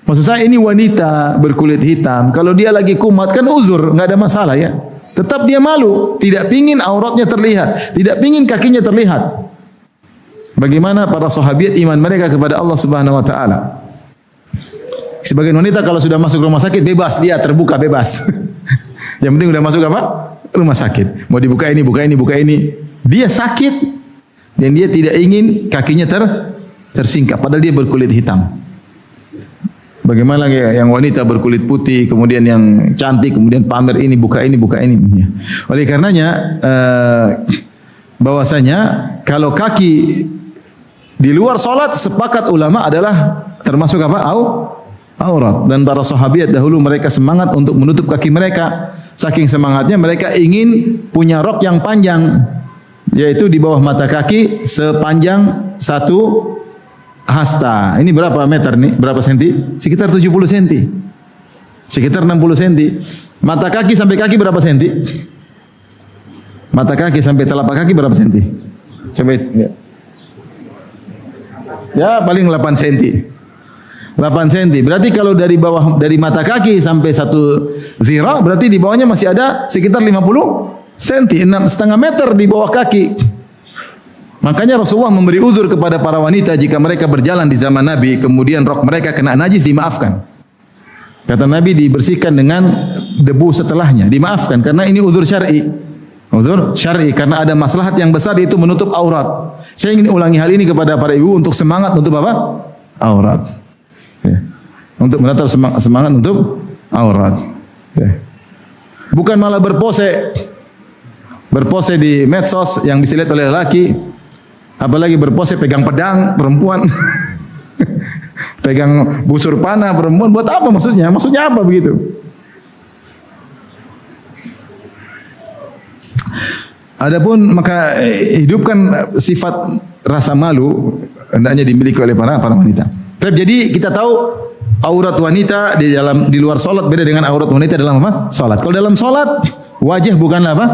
Maksud saya ini wanita berkulit hitam, kalau dia lagi kumat kan uzur, enggak ada masalah ya. Tetap dia malu, tidak pingin auratnya terlihat, tidak pingin kakinya terlihat. Bagaimana para sahabat iman mereka kepada Allah Subhanahu wa taala? Sebagian wanita kalau sudah masuk rumah sakit bebas, dia terbuka bebas. Yang penting udah masuk apa? Rumah sakit. Mau dibuka ini, buka ini, buka ini. Dia sakit dan dia tidak ingin kakinya tersingkap padahal dia berkulit hitam. Bagaimana yang wanita berkulit putih, kemudian yang cantik, kemudian pamer ini, buka ini, buka ini. Oleh karenanya bahwasanya kalau kaki di luar salat sepakat ulama adalah termasuk apa? Aurat. Dan para sahabat dahulu mereka semangat untuk menutup kaki mereka. Saking semangatnya mereka ingin punya rok yang panjang, yaitu di bawah mata kaki sepanjang 1 hasta. Ini berapa meter nih? Berapa senti? Sekitar 70 senti. Sekitar 60 senti. Mata kaki sampai kaki berapa senti? Mata kaki sampai telapak kaki berapa senti? Coba ya. Ya paling 8 senti. 8 cm. Berarti kalau dari bawah, dari mata kaki sampai 1 zira, berarti di bawahnya masih ada sekitar 50 cm, 6,5 meter di bawah kaki. Makanya Rasulullah memberi uzur kepada para wanita jika mereka berjalan di zaman Nabi, kemudian rok mereka kena najis, dimaafkan. Kata Nabi dibersihkan dengan debu setelahnya, dimaafkan karena ini uzur syar'i. Uzur syar'i karena ada maslahat yang besar yaitu menutup aurat. Saya ingin ulangi hal ini kepada para ibu untuk semangat untuk apa? Aurat. Ya. Untuk menatap semangat untuk aurat. Ya. Bukan malah berpose di medsos yang bisa dilihat oleh lelaki, apalagi berpose pegang pedang perempuan. Pegang busur panah perempuan, buat apa maksudnya? Maksudnya apa begitu? Adapun maka hidupkan sifat rasa malu hendaknya dimiliki oleh para wanita. Jadi kita tahu aurat wanita di luar salat beda dengan aurat wanita dalam apa? Salat. Kalau dalam salat wajah bukanlah apa?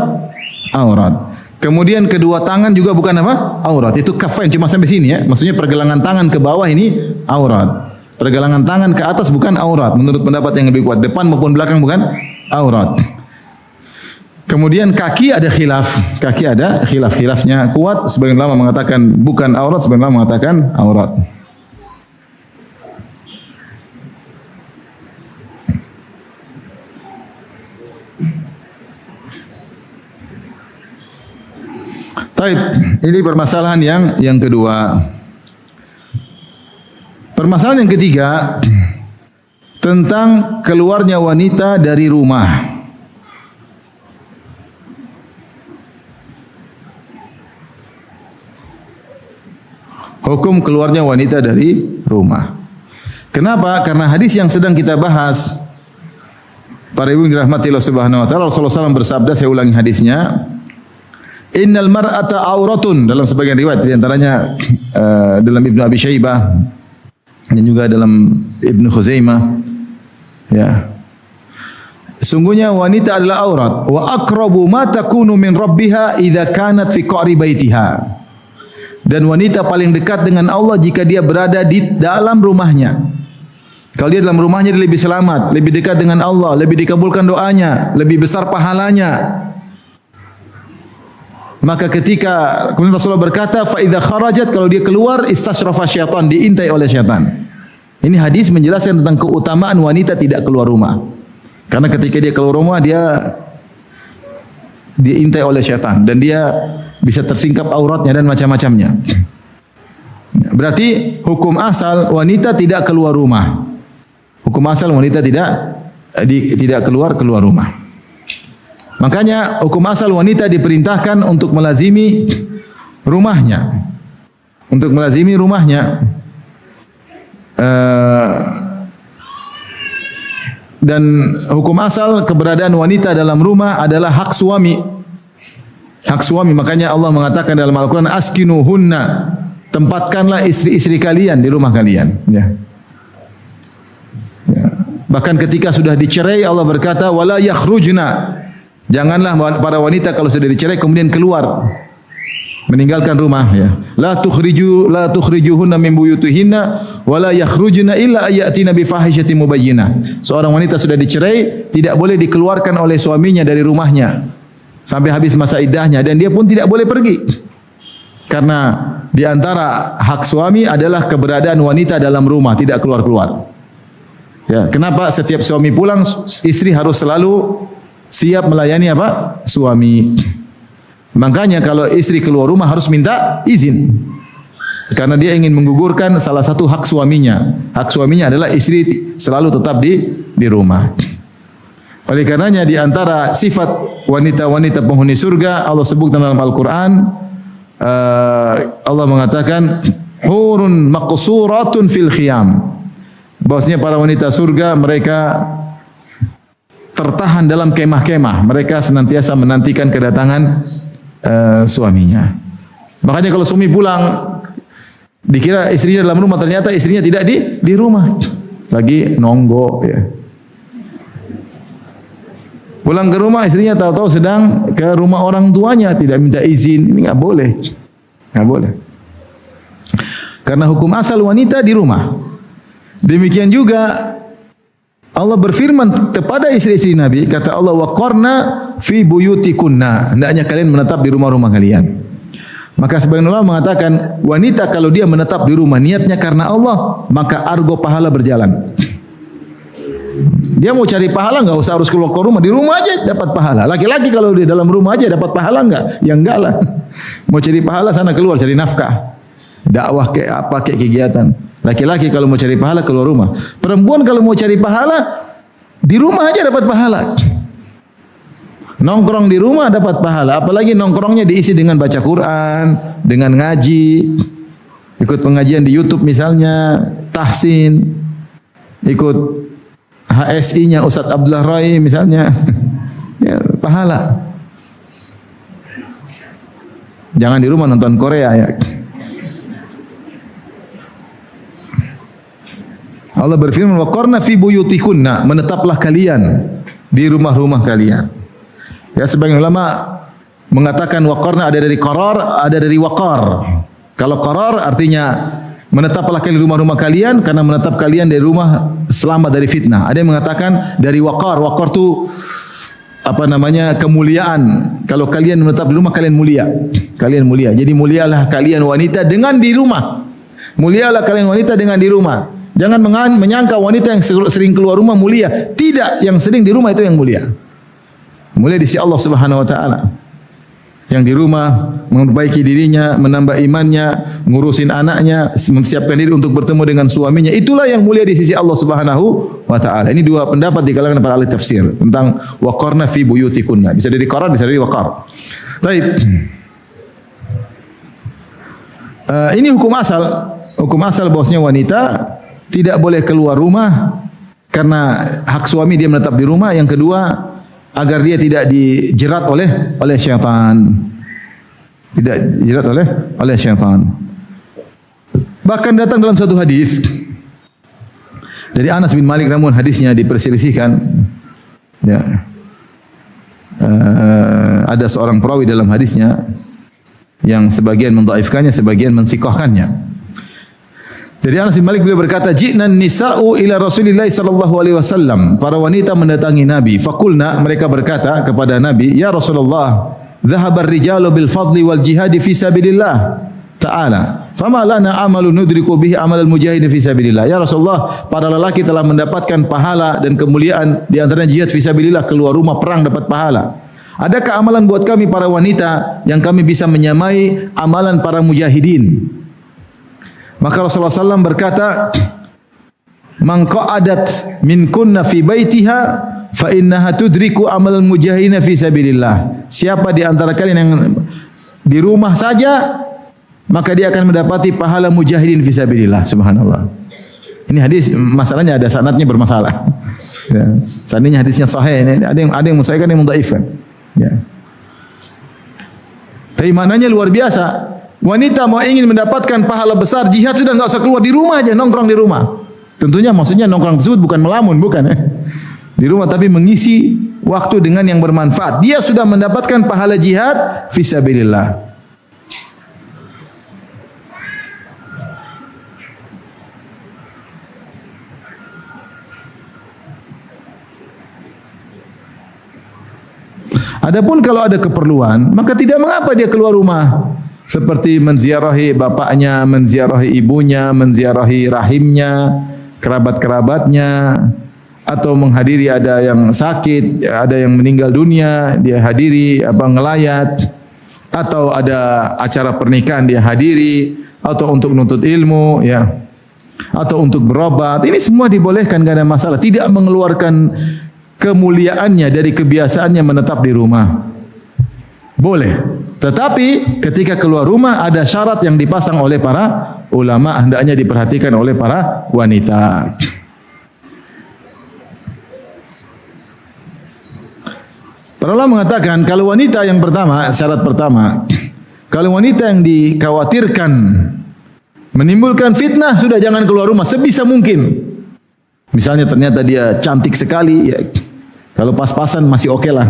Aurat. Kemudian kedua tangan juga bukan apa? Aurat. Itu kafain cuma sampai sini ya. Maksudnya pergelangan tangan ke bawah ini aurat. Pergelangan tangan ke atas bukan aurat. Menurut pendapat yang lebih kuat, depan maupun belakang bukan aurat. Kemudian kaki ada khilaf. Kaki ada khilaf. Khilafnya kuat. Sebagian ulama mengatakan bukan aurat, sebagian ulama mengatakan aurat. Baik, ini permasalahan yang kedua. Permasalahan yang ketiga tentang keluarnya wanita dari rumah. Hukum keluarnya wanita dari rumah. Kenapa? Karena hadis yang sedang kita bahas, para ibu dirahmati Allah Subhanahu wa taala, Rasulullah SAW bersabda, saya ulangi hadisnya. Innal mar'ata auratun, dalam sebagian riwayat di antaranya dalam Ibnu Abi Syaibah dan juga dalam Ibnu Khuzaimah, ya. Sungguhnya wanita adalah aurat. Wa aqrabu ma takunu min rabbiha idza kanat fi qa'ri baitiha. Dan wanita paling dekat dengan Allah jika dia berada di dalam rumahnya. Kalau dia dalam rumahnya dia lebih selamat, lebih dekat dengan Allah, lebih dikabulkan doanya, lebih besar pahalanya. Maka ketika kemudian Rasulullah berkata, fa idza kharajat, kalau dia keluar, istasyrafa syaitan, diintai oleh syaitan. Ini hadis menjelaskan tentang keutamaan wanita tidak keluar rumah. Karena ketika dia keluar rumah dia diintai oleh syaitan dan dia bisa tersingkap auratnya dan macam-macamnya. Berarti hukum asal wanita tidak keluar rumah. Hukum asal wanita tidak keluar rumah. Makanya hukum asal wanita diperintahkan untuk melazimi rumahnya. Untuk melazimi rumahnya. Dan hukum asal keberadaan wanita dalam rumah adalah hak suami. Hak suami, makanya Allah mengatakan dalam Al-Quran, askinuhunna, tempatkanlah istri-istri kalian di rumah kalian. Ya. Ya. Bahkan ketika sudah dicerai Allah berkata, wala yakhrujna, janganlah para wanita kalau sudah dicerai kemudian keluar meninggalkan rumah, ya. La tukhrijuhunna min buyutihinna wa la yakhrujna illa ayatina bi fahishatin mubayyinah. Seorang wanita sudah dicerai tidak boleh dikeluarkan oleh suaminya dari rumahnya sampai habis masa iddahnya, dan dia pun tidak boleh pergi. Karena di antara hak suami adalah keberadaan wanita dalam rumah, tidak keluar-keluar. Ya, kenapa setiap suami pulang istri harus selalu siap melayani apa? Suami. Makanya kalau istri keluar rumah harus minta izin. Karena dia ingin menggugurkan salah satu hak suaminya. Hak suaminya adalah istri selalu tetap di rumah. Oleh karenanya di antara sifat wanita-wanita penghuni surga Allah sebutkan dalam Al-Qur'an, Allah mengatakan hurun maqsuratun fil khiyam. Bahwasanya para wanita surga mereka tertahan dalam kemah-kemah. Mereka senantiasa menantikan kedatangan suaminya. Makanya kalau suami pulang dikira istrinya dalam rumah, ternyata istrinya tidak di rumah. Lagi nonggo, ya. Pulang ke rumah istrinya tahu-tahu sedang ke rumah orang tuanya, tidak minta izin. Ini enggak boleh. Enggak boleh. Karena hukum asal wanita di rumah. Demikian juga Allah berfirman kepada istri-istri Nabi, kata Allah, waqarna fi buyutikunna, hendaknya kalian menetap di rumah-rumah kalian. Maka sebagian ulama mengatakan wanita kalau dia menetap di rumah niatnya karena Allah, maka argo pahala berjalan. Dia mau cari pahala nggak usah harus keluar rumah, di rumah aja dapat pahala. Laki-laki kalau di dalam rumah aja dapat pahala nggak? Ya enggak lah. Mau cari pahala sana keluar cari nafkah, dakwah kayak apa kayak kegiatan. Laki-laki kalau mau cari pahala keluar rumah. Perempuan kalau mau cari pahala di rumah aja dapat pahala. Nongkrong di rumah dapat pahala, apalagi nongkrongnya diisi dengan baca Quran, dengan ngaji, ikut pengajian di YouTube misalnya, tahsin, ikut HSI-nya Ustadz Abdullah Rai misalnya, ya, pahala. Jangan di rumah nonton Korea ya. Allah berfirman, waqarna fi buyutikunna, menetaplah kalian di rumah-rumah kalian. Ya, sebagian ulama mengatakan waqarna ada dari qarar, ada dari waqar. Kalau qarar artinya menetaplah kalian di rumah-rumah kalian karena menetap kalian dari rumah selamat dari fitnah. Ada yang mengatakan dari waqar. Waqar itu apa namanya? Kemuliaan. Kalau kalian menetap di rumah kalian mulia. Kalian mulia. Jadi mulialah kalian wanita dengan di rumah. Mulialah kalian wanita dengan di rumah. Jangan menyangka wanita yang sering keluar rumah mulia. Tidak, yang sering di rumah itu yang mulia. Mulia di sisi Allah Subhanahu wa taala. Yang di rumah memperbaiki dirinya, menambah imannya, ngurusin anaknya, mempersiapkan diri untuk bertemu dengan suaminya. Itulah yang mulia di sisi Allah Subhanahu wa taala. Ini dua pendapat di kalangan para ahli tafsir tentang waqarna fi buyutikunna. Bisa dari qarar, bisa dari waqar. Baik. Ini hukum asal. Hukum asal bahwasanya wanita tidak boleh keluar rumah karena hak suami dia menetap di rumah. Yang kedua, agar dia tidak dijerat oleh syaitan. Tidak dijerat oleh syaitan. Bahkan datang dalam satu hadis dari Anas bin Malik, namun hadisnya diperselisihkan. Ya. Ada seorang perawi dalam hadisnya yang sebagian mendhaifkannya, sebagian mensikohkannya. Dari Anas bin Malik beliau berkata, "Ji'nan nisa'u ila Rasulillah sallallahu alaihi wasallam." Para wanita mendatangi Nabi. Fakulna, mereka berkata kepada Nabi, "Ya Rasulullah, dhahabar rijalu bil fadli wal jihad fi sabilillah ta'ala. Fama lana amalu nudriku bihi amalal mujahid fi sabilillah." Ya Rasulullah, para lelaki telah mendapatkan pahala dan kemuliaan di antaranya jihad fi sabilillah, keluar rumah perang dapat pahala. Adakah amalan buat kami para wanita yang kami bisa menyamai amalan para mujahidin? Maka Rasulullah SAW berkata, "Man qa'adat min kunna fi baitiha fa innaha tudriku amal mujahidin fi sabilillah." Siapa di antara kalian yang di rumah saja, maka dia akan mendapati pahala mujahidin fi sabilillah. Subhanallah. Ini hadis masalahnya ada sanadnya bermasalah. Ya. Seandainya hadisnya sahih, ada yang mensahihkan, ada yang mendhaifkan. Ya. Tapi maknanya luar biasa. Wanita mau ingin mendapatkan pahala besar jihad sudah enggak usah keluar, di rumah aja, nongkrong di rumah. Tentunya maksudnya nongkrong tersebut bukan melamun, bukan ya. Di rumah tapi mengisi waktu dengan yang bermanfaat. Dia sudah mendapatkan pahala jihad fisabilillah. Adapun kalau ada keperluan, maka tidak mengapa dia keluar rumah. Seperti menziarahi bapaknya, menziarahi ibunya, menziarahi rahimnya, kerabat-kerabatnya, atau menghadiri ada yang sakit, ada yang meninggal dunia, dia hadiri, ngelayat, atau ada acara pernikahan dia hadiri, atau untuk menuntut ilmu, ya, atau untuk berobat. Ini semua dibolehkan, tidak ada masalah. Tidak mengeluarkan kemuliaannya dari kebiasaannya menetap di rumah. Boleh. Tetapi ketika keluar rumah ada syarat yang dipasang oleh para ulama, hendaknya diperhatikan oleh para wanita. Para ulama mengatakan kalau wanita yang pertama, syarat pertama, kalau wanita yang dikhawatirkan menimbulkan fitnah, sudah jangan keluar rumah sebisa mungkin. Misalnya ternyata dia cantik sekali, ya, kalau pas-pasan masih oke lah.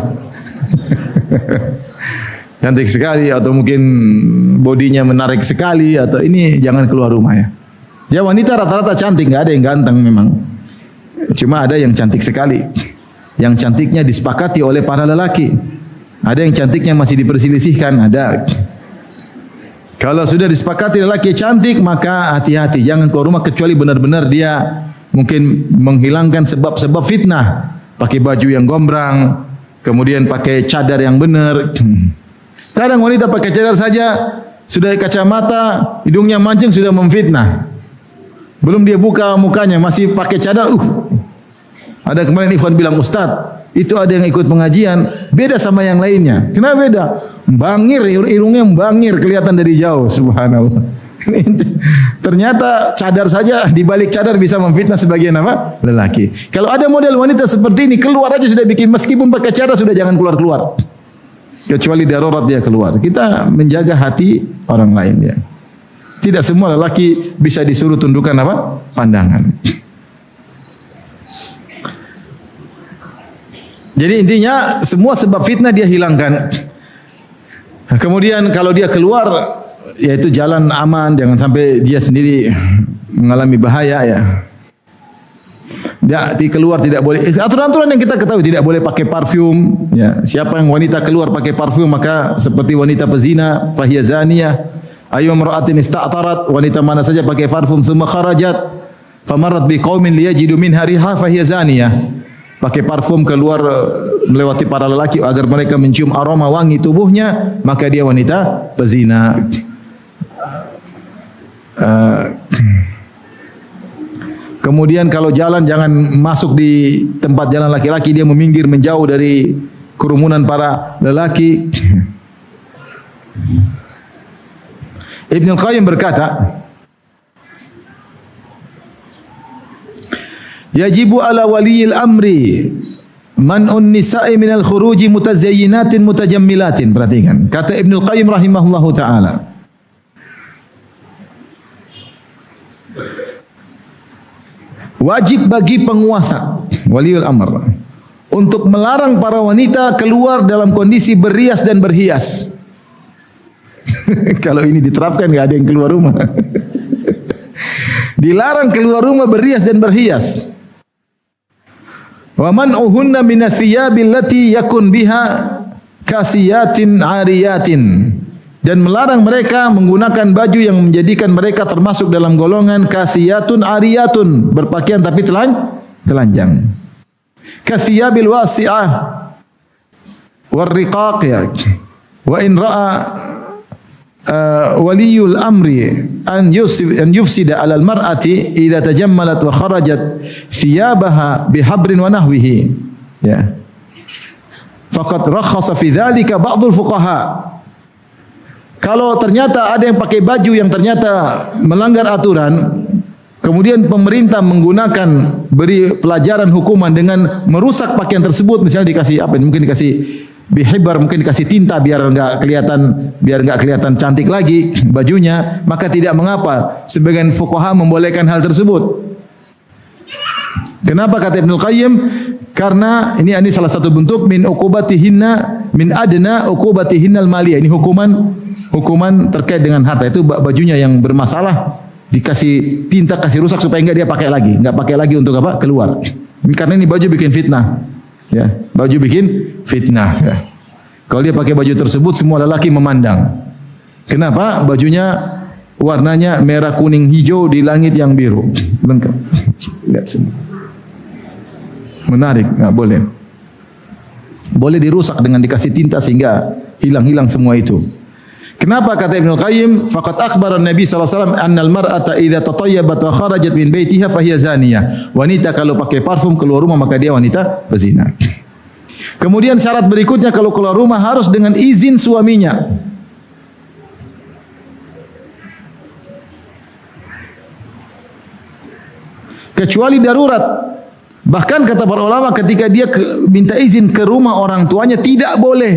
Cantik sekali atau mungkin bodinya menarik sekali, atau ini jangan keluar rumah ya. Ya wanita rata-rata cantik, nggak ada yang ganteng memang. Cuma ada yang cantik sekali. Yang cantiknya disepakati oleh para lelaki. Ada yang cantiknya masih diperselisihkan, ada. Kalau sudah disepakati lelaki cantik, maka hati-hati, jangan keluar rumah kecuali benar-benar dia mungkin menghilangkan sebab-sebab fitnah. Pakai baju yang gombrang, kemudian pakai cadar yang benar. Kadang wanita pakai cadar saja, sudah kacamata, hidungnya mancung sudah memfitnah. Belum dia buka mukanya, masih pakai cadar. Ada kemarin Ikhwan bilang, Ustaz, itu ada yang ikut pengajian, beda sama yang lainnya. Kenapa beda? Bangir, hidungnya bangir, kelihatan dari jauh. Subhanallah. Ternyata cadar saja, di balik cadar bisa memfitnah sebagian apa? Lelaki. Kalau ada model wanita seperti ini, keluar aja sudah bikin, meskipun pakai cadar sudah jangan keluar-keluar. Kecuali darurat dia keluar. Kita menjaga hati orang lain ya. Tidak semua lelaki bisa disuruh tundukkan apa? Pandangan. Jadi intinya semua sebab fitnah dia hilangkan. Kemudian kalau dia keluar, yaitu jalan aman, jangan sampai dia sendiri mengalami bahaya ya. Dia keluar tidak boleh. Aturan-aturan yang kita ketahui, tidak boleh pakai parfum. Ya, siapa yang wanita keluar pakai parfum maka seperti wanita pezina, fahiya zaniyah. Ayu imra'atin ista'tarat, wanita mana saja pakai parfum summa kharajat famarrat biqaumin liyajidu minha riha fahiya zaniyah. Pakai parfum keluar melewati para lelaki agar mereka mencium aroma wangi tubuhnya, maka dia wanita pezina. Kemudian kalau jalan jangan masuk di tempat jalan laki-laki, dia meminggir menjauh dari kerumunan para lelaki. Ibnu Qayyim berkata, yajibu ala waliyil amri man'un nisa'i minal khuruji mutazayyinatin mutajammilatin. Perhatikan, kata Ibnu Qayyim rahimahullahu taala, wajib bagi penguasa waliul amr untuk melarang para wanita keluar dalam kondisi berrias dan berhias. Kalau ini diterapkan enggak ada yang keluar rumah. Dilarang keluar rumah berrias dan berhias. Wa man'uhunna minath-thiyabil lati yakun biha kasiyatin 'ariyatin, dan melarang mereka menggunakan baju yang menjadikan mereka termasuk dalam golongan kasiyatun 'ariyatun, berpakaian tapi telanjang. Kathiyabil wasi'ah warriqaq ya. Wa in ra'a waliyul amri an yufsida alal mar'ati idza tajammalat wa kharajat thiyabaha bihabrin wa nahwihi ya, faqad rakhasa fi dzalika ba'dul fuqaha. Kalau ternyata ada yang pakai baju yang ternyata melanggar aturan, kemudian pemerintah menggunakan beri pelajaran hukuman dengan merusak pakaian tersebut, misalnya dikasih apa, mungkin dikasih bihibar, mungkin dikasih tinta biar enggak kelihatan cantik lagi bajunya, maka tidak mengapa. Sebagian fuqaha membolehkan hal tersebut. Kenapa kata Ibnu Qayyim? Karena ini salah satu bentuk min uqubatihinna min adna uqubatihinnal maliyah. Ini hukuman terkait dengan harta. Itu bajunya yang bermasalah dikasih tinta, kasih rusak supaya enggak dia pakai lagi, enggak pakai lagi untuk apa? Keluar. Karena ini baju bikin fitnah. Ya, baju bikin fitnah ya. Kalau dia pakai baju tersebut semua lelaki memandang. Kenapa? Bajunya warnanya merah, kuning, hijau di langit yang biru. Lengkap. Lihat semua. Menarik, enggak boleh. Boleh dirusak dengan dikasih tinta sehingga hilang-hilang semua itu. Kenapa kata Ibnu Qayyim? Faqad akhbara Nabi sallallahu alaihi wasallam annal mar'ata idza tatayyabat wa kharajat min baitiha fahiya zaniyah. Wanita kalau pakai parfum keluar rumah maka dia wanita berzina. Kemudian syarat berikutnya kalau keluar rumah harus dengan izin suaminya. Kecuali darurat. Bahkan kata para ulama ketika dia minta izin ke rumah orang tuanya tidak boleh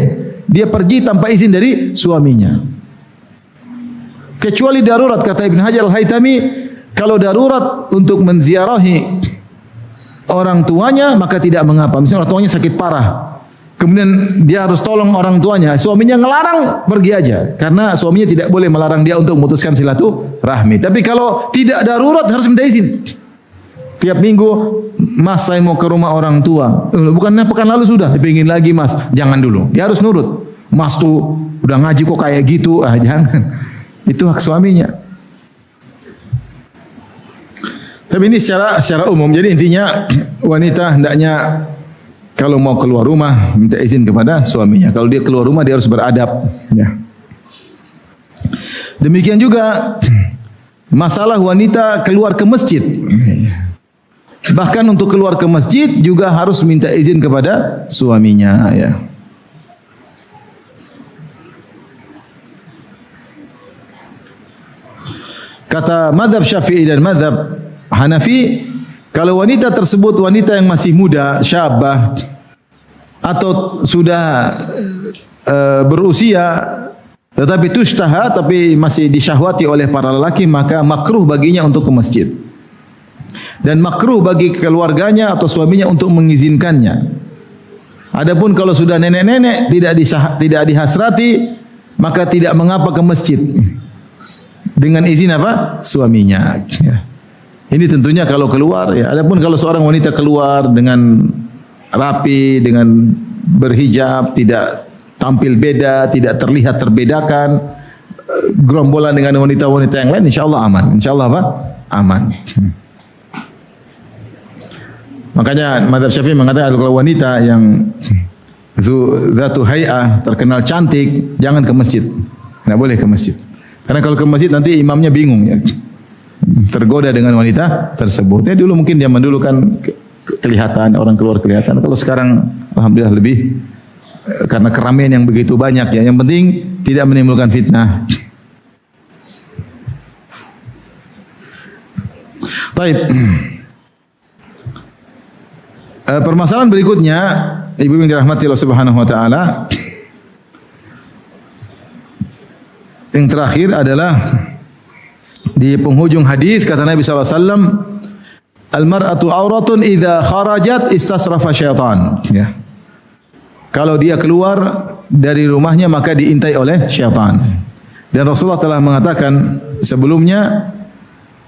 dia pergi tanpa izin dari suaminya. Kecuali darurat, kata Ibn Hajar Al-Haytami, kalau darurat untuk menziarahi orang tuanya maka tidak mengapa. Misalnya orang tuanya sakit parah, kemudian dia harus tolong orang tuanya, suaminya ngelarang, pergi aja. Karena suaminya tidak boleh melarang dia untuk memutuskan silaturahmi. Tapi kalau tidak darurat harus minta izin. Tiap minggu, Mas saya mau ke rumah orang tua. Bukannya pekan lalu sudah, dipingin lagi Mas. Jangan dulu, dia harus nurut. Mas tuh udah ngaji kok kayak gitu. Jangan. Itu hak suaminya. Tapi Tapi ini secara umum. Jadi intinya wanita hendaknya kalau mau keluar rumah minta izin kepada suaminya. Kalau dia keluar rumah dia harus beradab. Ya. Demikian juga masalah wanita keluar ke masjid. Bahkan untuk keluar ke masjid juga harus minta izin kepada suaminya. Ya. Kata mazhab Syafi'i dan mazhab Hanafi, kalau wanita tersebut wanita yang masih muda, syabah, atau sudah berusia tetapi tushtaha, tapi masih disyahwati oleh para lelaki, maka makruh baginya untuk ke masjid. Dan makruh bagi keluarganya atau suaminya untuk mengizinkannya. Adapun kalau sudah nenek-nenek tidak dihasrati, maka tidak mengapa ke masjid. Dengan izin apa? Suaminya. Ya. Ini tentunya kalau keluar. Ya. Adapun kalau seorang wanita keluar dengan rapi, dengan berhijab, tidak tampil beda, tidak terlihat terbedakan, gerombolan dengan wanita-wanita yang lain, insya Allah aman. Insya Allah apa? Aman. Makanya mazhab Syafi'i mengatakan kalau wanita yang zatu hay'ah, terkenal cantik, jangan ke masjid. Tidak boleh ke masjid. Karena kalau ke masjid nanti imamnya bingung ya. Tergoda dengan wanita tersebut. Ya dulu mungkin zaman dulu kan kelihatan, orang keluar kelihatan. Kalau sekarang alhamdulillah lebih karena keramaian yang begitu banyak ya. Yang penting tidak menimbulkan fitnah. Baik. Permasalahan berikutnya, ibu yang dirahmati Allah Subhanahu wa taala. Yang terakhir adalah di penghujung hadis kata Nabi sallallahu alaihi wasallam, "Al-mar'atu auratun idza kharajat istasrafa syaitan." Ya. Kalau dia keluar dari rumahnya maka diintai oleh syaitan. Dan Rasulullah telah mengatakan sebelumnya,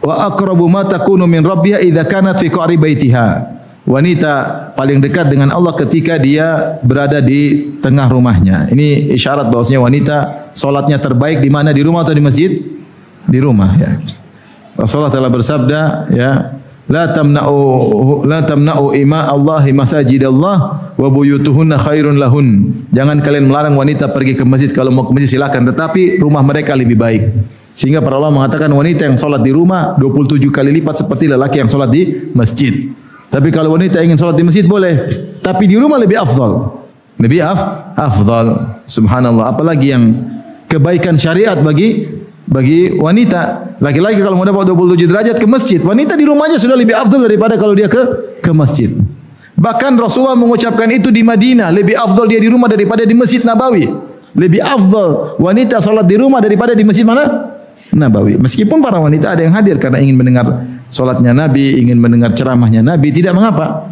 "Wa aqrabu ma takunu min rabbiha idza kanat fi qa'ri baitiha." Wanita paling dekat dengan Allah ketika dia berada di tengah rumahnya. Ini isyarat bahwasanya wanita salatnya terbaik di mana, di rumah atau di masjid? Di rumah ya. Rasulullah telah bersabda ya, la tamna'u ima Allahi masajidallah wa buyutuhunna khairun lahun. Jangan kalian melarang wanita pergi ke masjid, kalau mau ke masjid silakan, tetapi rumah mereka lebih baik. Sehingga para ulama mengatakan wanita yang salat di rumah 27 kali lipat seperti lelaki yang salat di masjid. Tapi kalau wanita ingin salat di masjid boleh, tapi di rumah lebih afdal. Lebih afdal. Subhanallah, apalagi yang kebaikan syariat bagi wanita. Laki-laki kalau mau dapat 27 derajat ke masjid, wanita di rumahnya sudah lebih afdal daripada kalau dia ke masjid. Bahkan Rasulullah mengucapkan itu di Madinah, lebih afdal dia di rumah daripada di Masjid Nabawi. Lebih afdal wanita salat di rumah daripada di masjid mana? Nabawi. Meskipun para wanita ada yang hadir karena ingin mendengar salatnya Nabi, ingin mendengar ceramahnya Nabi, tidak mengapa.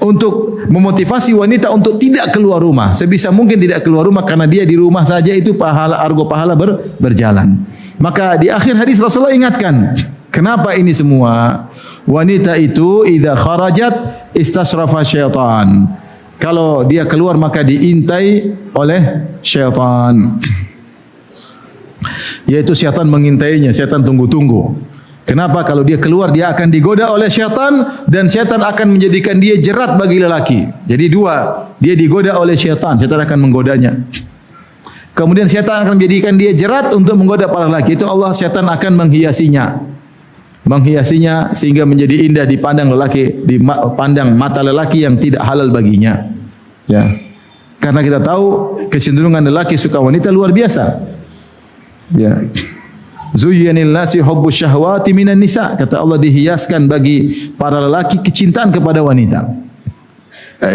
Untuk memotivasi wanita untuk tidak keluar rumah, sebisa mungkin tidak keluar rumah, karena dia di rumah saja itu argo pahala berjalan. Maka di akhir hadis Rasulullah ingatkan, kenapa ini semua? Wanita itu idza kharajat istasrafa syaitan. Kalau dia keluar maka diintai oleh syaitan. Yaitu syaitan mengintainya, syaitan tunggu-tunggu. Kenapa? Kalau dia keluar dia akan digoda oleh syaitan dan syaitan akan menjadikan dia jerat bagi lelaki. Jadi dua, dia digoda oleh syaitan, syaitan akan menggodanya. Kemudian syaitan akan menjadikan dia jerat untuk menggoda para lelaki. Itu Allah, syaitan akan menghiasinya. Menghiasinya sehingga menjadi indah dipandang lelaki, dipandang mata lelaki yang tidak halal baginya. Ya. Karena kita tahu kecenderungan lelaki suka wanita luar biasa. Ya. Zuyyanil nasi hubbus syahwati minan nisa. Kata Allah, dihiaskan bagi para lelaki kecintaan kepada wanita.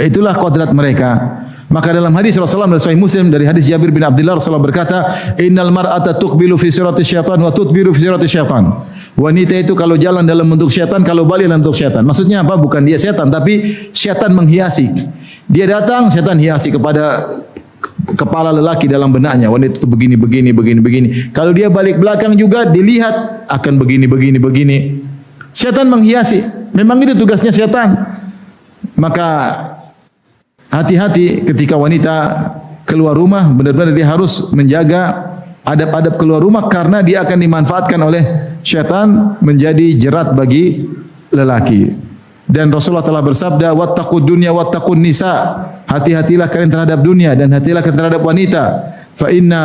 Itulah kodrat mereka. Maka dalam hadis Rasulullah dari Sahih Muslim dari hadis Jabir bin Abdullah, Rasulullah berkata, "Innal mar'ata tuqbilu fi sirati syaitan wa tudbiru fi sirati syaitan." Wanita itu kalau jalan dalam bentuk syaitan, kalau balik dalam bentuk syaitan. Maksudnya apa? Bukan dia syaitan, tapi syaitan menghiasi. Dia datang, syaitan hiasi kepada kepala lelaki dalam benaknya. Wanita itu begini. Kalau dia balik belakang juga dilihat akan begini. Syaitan menghiasi. Memang itu tugasnya syaitan. Maka hati-hati ketika wanita keluar rumah, benar-benar dia harus menjaga adab-adab keluar rumah karena dia akan dimanfaatkan oleh syaitan menjadi jerat bagi lelaki. Dan Rasulullah telah bersabda, wattaqud dunya wattaqun nisa. Hati-hatilah kalian terhadap dunia dan hati-hatilah kalian terhadap wanita. Fa inna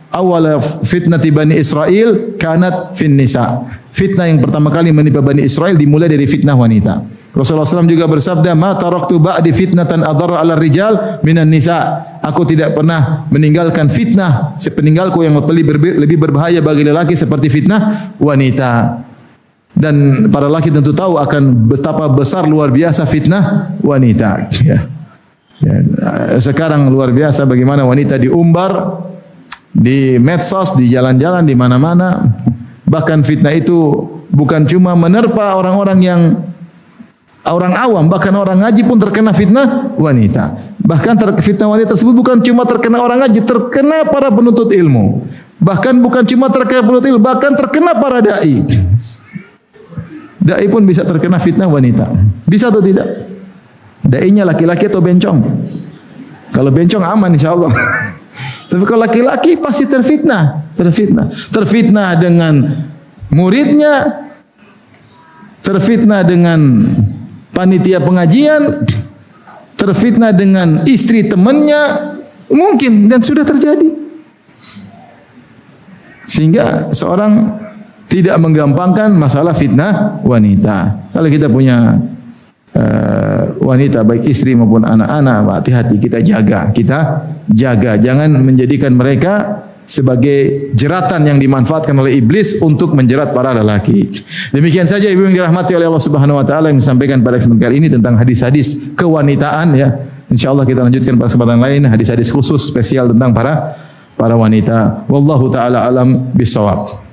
awwala fitnati Bani Israel kanat fin nisa. Fitnah yang pertama kali menimpa Bani Israel dimulai dari fitnah wanita. Rasulullah SAW juga bersabda, ma taraktu ba'di fitnatan adharra 'ala rijal minan nisa. Aku tidak pernah meninggalkan fitnah sepeninggalku yang lebih berbahaya bagi lelaki seperti fitnah wanita. Dan para lelaki tentu tahu akan betapa besar luar biasa fitnah wanita. Ya. Sekarang luar biasa bagaimana wanita diumbar di medsos, di jalan-jalan, di mana-mana. Bahkan fitnah itu bukan cuma menerpa orang-orang yang orang awam, bahkan orang ngaji pun terkena fitnah wanita. Bahkan fitnah wanita tersebut bukan cuma terkena orang ngaji, terkena para penuntut ilmu. Bahkan bukan cuma terkena penuntut ilmu, bahkan terkena para dai. Dai pun bisa terkena fitnah wanita. Bisa atau tidak? Dai-nya laki-laki atau bencong? Kalau bencong aman insyaallah. Tapi kalau laki-laki pasti terfitnah. Terfitnah dengan muridnya, terfitnah dengan panitia pengajian, terfitnah dengan istri temannya, mungkin dan sudah terjadi. Sehingga seorang tidak menggampangkan masalah fitnah wanita. Kalau kita punya wanita baik istri maupun anak-anak, hati-hati kita jaga, jangan menjadikan mereka sebagai jeratan yang dimanfaatkan oleh iblis untuk menjerat para lelaki. Demikian saja ibu yang dirahmati oleh Allah Subhanahu wa taala yang disampaikan pada kesempatan kali ini tentang hadis-hadis kewanitaan ya. Insyaallah kita lanjutkan pada kesempatan lain hadis-hadis khusus spesial tentang para wanita. Wallahu taala alam bisawab.